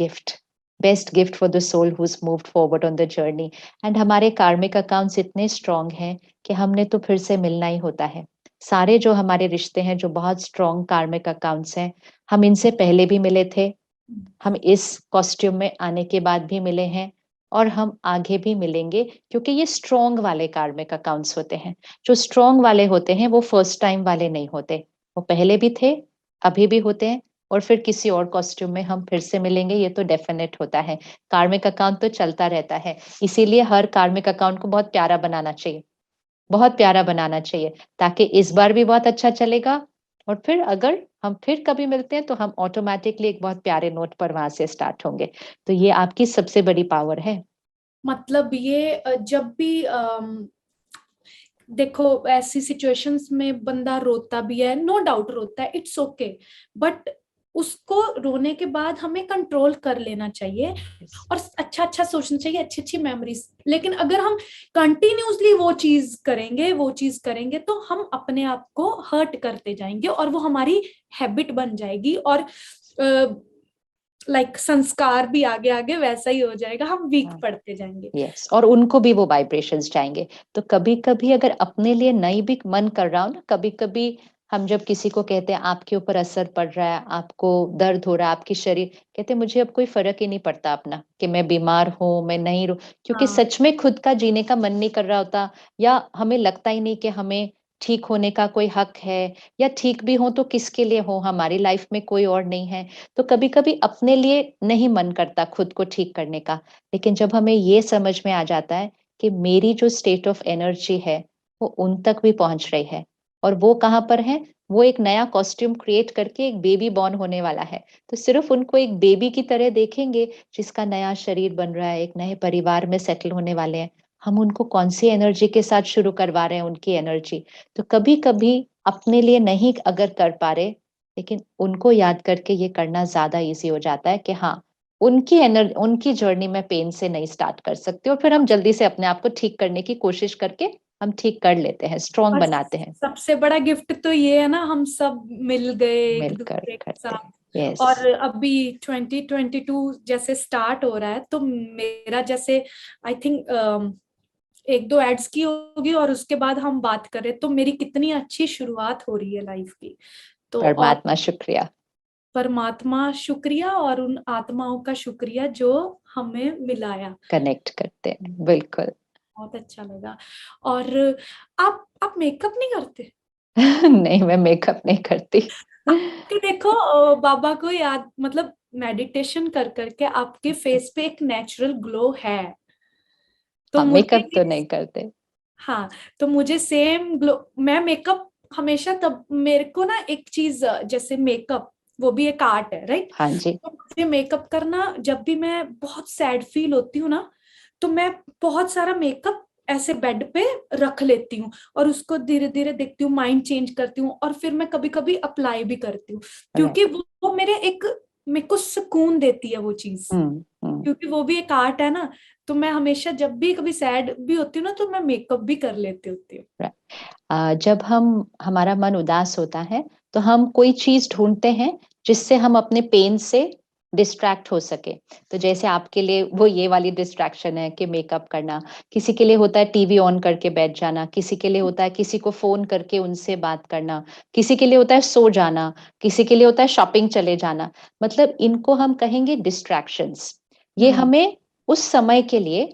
gift for the soul who's moved forward on the journey. And हमारे कार्मिक अकाउंट्स इतने स्ट्रांग हैं कि हमने तो फिर से मिलना ही होता है। सारे जो हमारे रिश्ते हैं, जो बहुत स्ट्रॉन्ग कार्मिक अकाउंट्स हैं, हम इनसे पहले भी मिले थे, हम इस कॉस्ट्यूम में आने के बाद भी मिले हैं और हम आगे भी मिलेंगे, क्योंकि ये स्ट्रॉन्ग वाले कार्मिक अकाउंट्स होते हैं। जो स्ट्रॉन्ग वाले होते हैं वो फर्स्ट टाइम वाले नहीं होते, वो पहले भी थे, अभी भी होते हैं, और फिर किसी और कॉस्ट्यूम में हम फिर से मिलेंगे, ये तो डेफिनेट होता है। कार्मिक अकाउंट तो चलता रहता है, इसीलिए हर कार्मिक अकाउंट को बहुत प्यारा बनाना चाहिए, बहुत प्यारा बनाना चाहिए, ताकि इस बार भी बहुत अच्छा चलेगा, और फिर अगर हम फिर कभी मिलते हैं तो हम ऑटोमेटिकली एक बहुत प्यारे नोट पर वहां से स्टार्ट होंगे। तो ये आपकी सबसे बड़ी पावर है। मतलब ये जब भी देखो ऐसी सिचुएशंस में बंदा रोता भी है, नो डाउट रोता है, इट्स ओके, बट उसको रोने के बाद हमें कंट्रोल कर लेना चाहिए और अच्छा अच्छा सोचना चाहिए, अच्छी अच्छी मेमोरीज। लेकिन अगर हम कंटिन्यूसली वो चीज करेंगे तो हम अपने आप को हर्ट करते जाएंगे और वो हमारी हैबिट बन जाएगी, और लाइक संस्कार भी आगे आगे वैसा ही हो जाएगा, हम वीक पड़ते जाएंगे। यस, और उनको भी वो वाइब्रेशंस जाएंगे। तो कभी कभी अगर अपने लिए नहीं भी मन कर रहा हो ना, कभी कभी हम जब किसी को कहते हैं आपके ऊपर असर पड़ रहा है, आपको दर्द हो रहा है, आपकी शरीर, कहते हैं मुझे अब कोई फर्क ही नहीं पड़ता अपना, कि मैं बीमार हूं, मैं नहीं रू, क्योंकि हाँ सच में खुद का जीने का मन नहीं कर रहा होता, या हमें लगता ही नहीं कि हमें ठीक होने का कोई हक है, या ठीक भी हो तो किसके लिए हो, हमारी लाइफ में कोई और नहीं है। तो कभी कभी अपने लिए नहीं मन करता खुद को ठीक करने का, लेकिन जब हमें ये समझ में आ जाता है कि मेरी जो स्टेट ऑफ एनर्जी है वो उन तक भी पहुंच रही है, और वो कहाँ पर है, वो एक नया कॉस्ट्यूम क्रिएट करके एक बेबी बॉर्न होने वाला है, तो सिर्फ उनको एक बेबी की तरह देखेंगे, जिसका नया शरीर बन रहा है, एक नए परिवार में सेटल होने वाले हैं। हम उनको कौन सी एनर्जी के साथ शुरू करवा रहे हैं, उनकी एनर्जी। तो कभी कभी अपने लिए नहीं अगर कर पा रहे, लेकिन उनको याद करके ये करना ज्यादा इजी हो जाता है कि हाँ, उनकी जर्नी में पेन से नहीं स्टार्ट कर सकते, और फिर हम जल्दी से अपने आप को ठीक करने की कोशिश करके हम ठीक कर लेते हैं, स्ट्रॉन्ग और बनाते हैं। सबसे बड़ा गिफ्ट तो ये है ना, हम सब मिल गए एक मिलकर दूसरे के करते साथ। हैं। यस। और अभी 2022 जैसे स्टार्ट हो रहा है, तो मेरा जैसे आई थिंक एक दो एड्स की होगी और उसके बाद हम बात करें, तो मेरी कितनी अच्छी शुरुआत हो रही है लाइफ की। तो और परमात्मा शुक्रिया। परमात्मा शुक्रिया, और उन आत्माओं का शुक्रिया जो हमें मिलाया। कनेक्ट करते हैं, बिल्कुल। बहुत अच्छा लगा। और आप मेकअप नहीं करते? नहीं, मैं मेकअप नहीं करती। आपके देखो बाबा को याद, मतलब मेडिटेशन कर करके आपके फेस पे एक नेचुरल ग्लो है। तो हाँ, मुझे मेकअप तो नहीं करते। हाँ, तो मुझे सेम ग्लो, मैं मेकअप हमेशा, तब मेरे को ना एक चीज जैसे मेकअप वो भी एक आर्ट है, राइट? हाँ जी। तो मुझे मेकअप करना, जब भी मैं बहुत सैड फील होती हूँ ना, तो मैं बहुत सारा मेकअप ऐसे बेड पे रख लेती हूँ और उसको धीरे धीरे देखती हूँ, माइंड चेंज करती हूँ, और फिर मैं कभी कभी अप्लाई भी करती हूँ, राइट। क्योंकि वो मेरे को सुकून देती है वो चीज, हम्म। क्योंकि वो भी एक आर्ट है ना। तो मैं हमेशा जब भी कभी सैड भी होती हूँ ना, तो मैं मेकअप भी कर लेती होती हूँ। जब हमारा मन उदास होता है, तो हम कोई चीज ढूंढते हैं जिससे हम अपने पेन से डिस्ट्रैक्ट हो सके। तो जैसे आपके लिए वो ये वाली डिस्ट्रैक्शन है कि मेकअप करना, किसी के लिए होता है टीवी ऑन करके बैठ जाना, किसी के लिए होता है किसी को फोन करके उनसे बात करना, किसी के लिए होता है सो जाना, किसी के लिए होता है शॉपिंग चले जाना। मतलब इनको हम कहेंगे डिस्ट्रैक्शंस। ये हम्म। हमें उस समय के लिए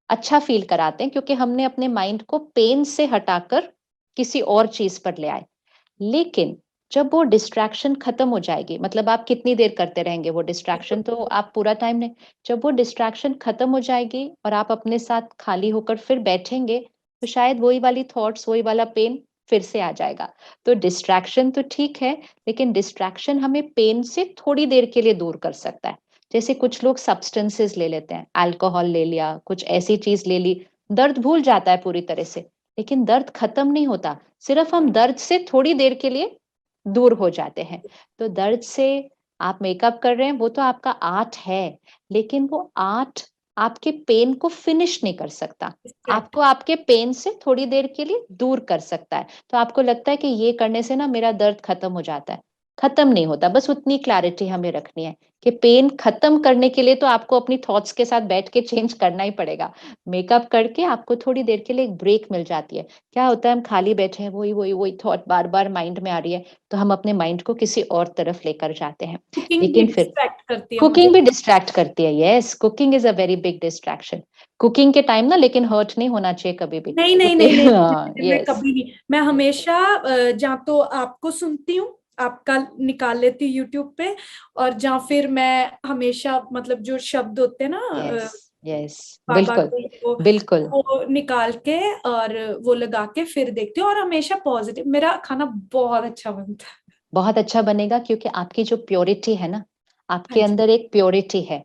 अच्छा फील कराते हैं, क्योंकि हमने अपने माइंड को पेन से हटाकर किसी और चीज पर ले आए। लेकिन जब वो डिस्ट्रैक्शन खत्म हो जाएगी, मतलब आप कितनी देर करते रहेंगे वो डिस्ट्रैक्शन, तो आप पूरा टाइम नहीं। जब वो डिस्ट्रैक्शन खत्म हो जाएगी और आप अपने साथ खाली होकर फिर बैठेंगे, तो शायद वही वाली थॉट्स, वही वाला पेन फिर से आ जाएगा। तो डिस्ट्रैक्शन तो ठीक है, लेकिन डिस्ट्रैक्शन हमें पेन से थोड़ी देर के लिए दूर कर सकता है। जैसे कुछ लोग सब्सटेंसेस ले लेते हैं, अल्कोहल ले लिया, कुछ ऐसी चीज ले ली, दर्द भूल जाता है पूरी तरह से, लेकिन दर्द खत्म नहीं होता, सिर्फ हम दर्द से थोड़ी देर के लिए दूर हो जाते हैं। तो दर्द से आप मेकअप कर रहे हैं, वो तो आपका आर्ट है, लेकिन वो आर्ट आपके पेन को फिनिश नहीं कर सकता। डिस्ट्रैक्ट। आपको आपके पेन से थोड़ी देर के लिए दूर कर सकता है। तो आपको लगता है कि ये करने से ना मेरा दर्द खत्म हो जाता है, खत्म नहीं होता। बस उतनी क्लैरिटी हमें रखनी है कि पेन खत्म करने के लिए तो आपको अपनी थॉट्स के साथ बैठ के चेंज करना ही पड़ेगा। मेकअप करके आपको थोड़ी देर के लिए एक ब्रेक मिल जाती है। क्या होता है, हम खाली बैठे हैं, वही थॉट बार-बार माइंड में आ रही है, तो हम अपने माइंड को किसी और तरफ लेकर जाते हैं। कुकिंग भी लेकिन फिर डिस्ट्रैक्ट करती है मुझे। कुकिंग भी डिस्ट्रैक्ट करती है। Yes, cooking is a very big distraction. Cooking के टाइम ना लेकिन हर्ट नहीं होना चाहिए कभी भी, नहीं नहीं क्योंकि नहीं नहीं हाँ, मैं यस। कभी नहीं, मैं हमेशा जहाँ तो आपको सुनती हूँ, आपका निकाल लेती हूँ यूट्यूब पे, और जहाँ फिर मैं हमेशा मतलब जो शब्द होते हैं ना यस, यस, बाबा बिल्कुल, के, बिल्कुल। वो निकाल के और वो लगा के फिर देखती हूँ, और हमेशा पॉजिटिव, मेरा खाना बहुत अच्छा बनता है। बहुत अच्छा बनेगा क्योंकि आपकी जो प्योरिटी है ना, हाँ आपके जी, अंदर एक प्योरिटी है।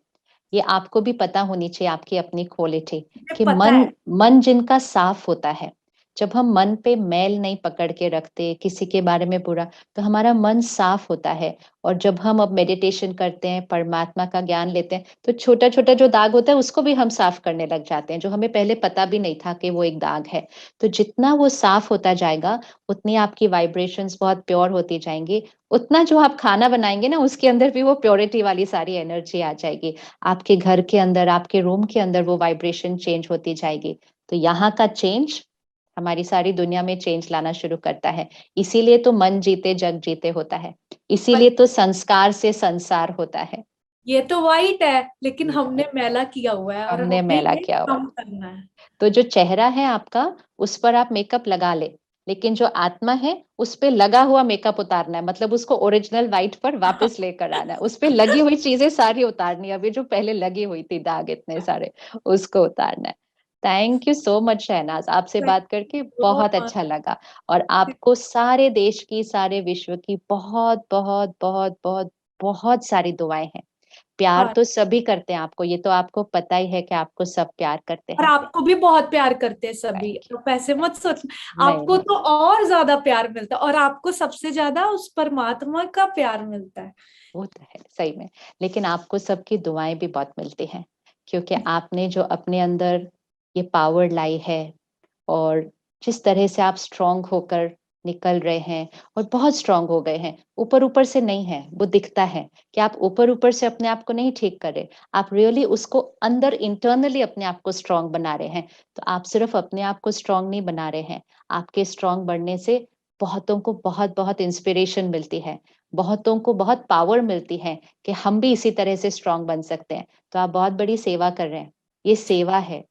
ये आपको भी पता होनी चाहिए, आपकी अपनी क्वालिटी, मुझे कि पता मन है। मन जिनका साफ होता है, जब हम मन पे मैल नहीं पकड़ के रखते, किसी के बारे में बुरा, तो हमारा मन साफ होता है। और जब हम अब मेडिटेशन करते हैं, परमात्मा का ज्ञान लेते हैं, तो छोटा-छोटा जो दाग होता है, उसको भी हम साफ करने लग जाते हैं, जो हमें पहले पता भी नहीं था कि वो एक दाग है। तो जितना वो साफ होता जाएगा, उतनी आपकी वाइब्रेशंस बहुत प्योर होती जाएँगी, उतना जो आप खाना बनाएँगे ना, उसके अंदर भी वो प्योरिटी वाली सारी एनर्जी आ जाएगी। आपके घर के अंदर, आपके रूम के अंदर वो वाइब्रेशन चेंज होती जाएगी। तो यहाँ का चेंज हमारी सारी दुनिया में चेंज लाना शुरू करता है। इसीलिए तो मन जीते जग जीते होता है। पर इसीलिए तो संस्कार से संसार होता है। ये तो वाइट है, लेकिन ये हमने मैला किया हुआ है, और हमने हमें मैला ये किया हुआ है। कम करना है। तो जो चेहरा है आपका, उस पर आप मेकअप लगा लें, लेकिन जो आत्मा है, उस पे लगा हुआ मेकअप उतारना है, मतलब उसको ओरिजिनल व्हाइट पर वापस लेकर आना है। उस पे लगी हुई चीज़ें सारी उतारनी है, अभी जो पहले लगी हुई थी दाग इतने सारे, उसको उतारना है। Thank you so much Shehnaz, आपसे बात करके तो बहुत अच्छा लगा, और आपको सारे देश की, सारे विश्व की बहुत, बहुत, बहुत, बहुत, बहुत सारी दुआएँ हैं। प्यार हाँ, तो सभी करते हैं आपको, ये तो आपको पता ही है कि आपको सब प्यार करते और हैं। आपको भी बहुत प्यार करते हैं सभी, थैंक यू। आप ऐसे मत सोच। नहीं, आपको नहीं, तो और ज्यादा प्यार मिलता है, और आपको सबसे ज्यादा उस परमात्मा का प्यार मिलता है। वो तो है, सही में। लेकिन आपको सबकी दुआएँ भी बहुत मिलती हैं, क्योंकि आपने जो अपने अंदर ये पावर लाई है, और जिस तरह से आप स्ट्रॉन्ग होकर निकल रहे हैं, और बहुत स्ट्रॉन्ग हो गए हैं, ऊपर-ऊपर से नहीं है, वो दिखता है कि आप ऊपर-ऊपर से अपने आप को नहीं ठीक कर रहे, आप रियली उसको अंदर इंटरनली अपने आप को स्ट्रॉन्ग बना रहे हैं। तो आप सिर्फ अपने आप को स्ट्रॉन्ग नहीं बना रहे हैं, आपके स्ट्रॉन्ग बनने से बहुतों को बहुत-बहुत इंस्पिरेशन मिलती है, बहुतों को बहुत पावर मिलती है कि हम भी इसी तरह से स्ट्रॉन्ग बन सकते हैं। तो आप बहुत बड़ी सेवा कर रहे हैं, ये सेवा है।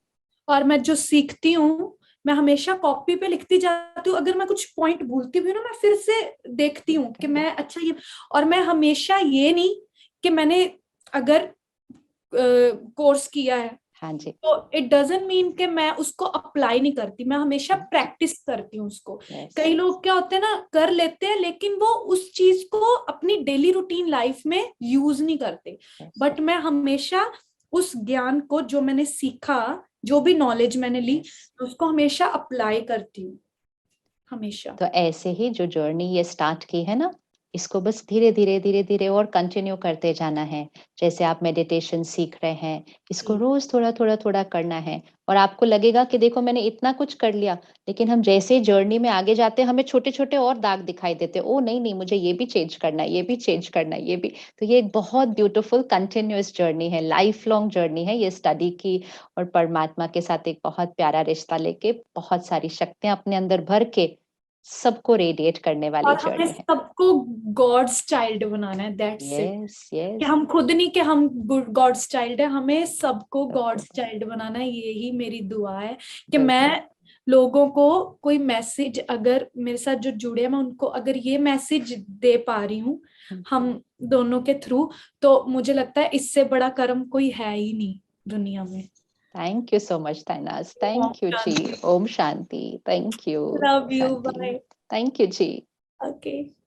और मैं जो सीखती हूँ, मैं हमेशा कॉपी पे लिखती जाती हूँ, अगर मैं कुछ पॉइंट भूलती भी हूँ ना, मैं फिर से देखती हूँ कि मैं अच्छा ये, और मैं हमेशा ये नहीं कि मैंने अगर कोर्स किया है हाँ जी, तो इट डजंट मीन कि मैं उसको अप्लाई नहीं करती, मैं हमेशा प्रैक्टिस करती हूँ उसको। यस, कई लोग क्या होते हैं ना, कर लेते हैं लेकिन वो उस चीज को अपनी डेली रूटीन लाइफ में यूज नहीं करते, यस, बट मैं हमेशा उस ज्ञान को, जो मैंने सीखा, जो भी नॉलेज मैंने ली, यस। उसको हमेशा अप्लाई करती हूँ, हमेशा। तो ऐसे ही जो जर्नी ये स्टार्ट की है ना, इसको बस धीरे-धीरे, धीरे-धीरे और कंटिन्यू करते जाना है। जैसे आप मेडिटेशन सीख रहे हैं, इसको जी। रोज़ थोड़ा-थोड़ा, थोड़ा करना है, और आपको लगेगा कि देखो मैंने इतना कुछ कर लिया, लेकिन हम जैसे ही जर्नी में आगे जाते हैं, हमें छोटे-छोटे और दाग दिखाई देते हैं। ओह! नहीं-नहीं, मुझे ये भी चेंज करना है, ये भी चेंज करना है, ये भी। तो ये एक बहुत ब्यूटीफुल कंटिन्यूअस जर्नी है, लाइफ लॉन्ग जर्नी है ये स्टडी की, और परमात्मा के साथ एक बहुत प्यारा रिश्ता लेके, बहुत सारी शक्तियाँ अपने अंदर भर के सबको रेडिएट करने वाली और हमें जर्नी है। सबको गॉड्स चाइल्ड बनाना है, दैट्स इट। यस, कि यस, हम खुद नहीं कि हम गॉड्स चाइल्ड है, हमें सबको गॉड्स चाइल्ड बनाना है, यही मेरी दुआ है कि बिल्कुल। मैं लोगों को कोई मैसेज, अगर मेरे साथ जो जुड़े हैं, मैं उनको अगर ये मैसेज दे पा रही हूँ हुँ, हम दोनों के थ्रू, तो मुझे लगता है इससे बड़ा कर्म कोई है ही नहीं दुनिया में। थैंक यू सो मच ताइनाज़, ओम थैंक यू जी। शांति। ओम शांति, थैंक यू, लव यू, शांति। बाय। थैंक यू जी। ओके।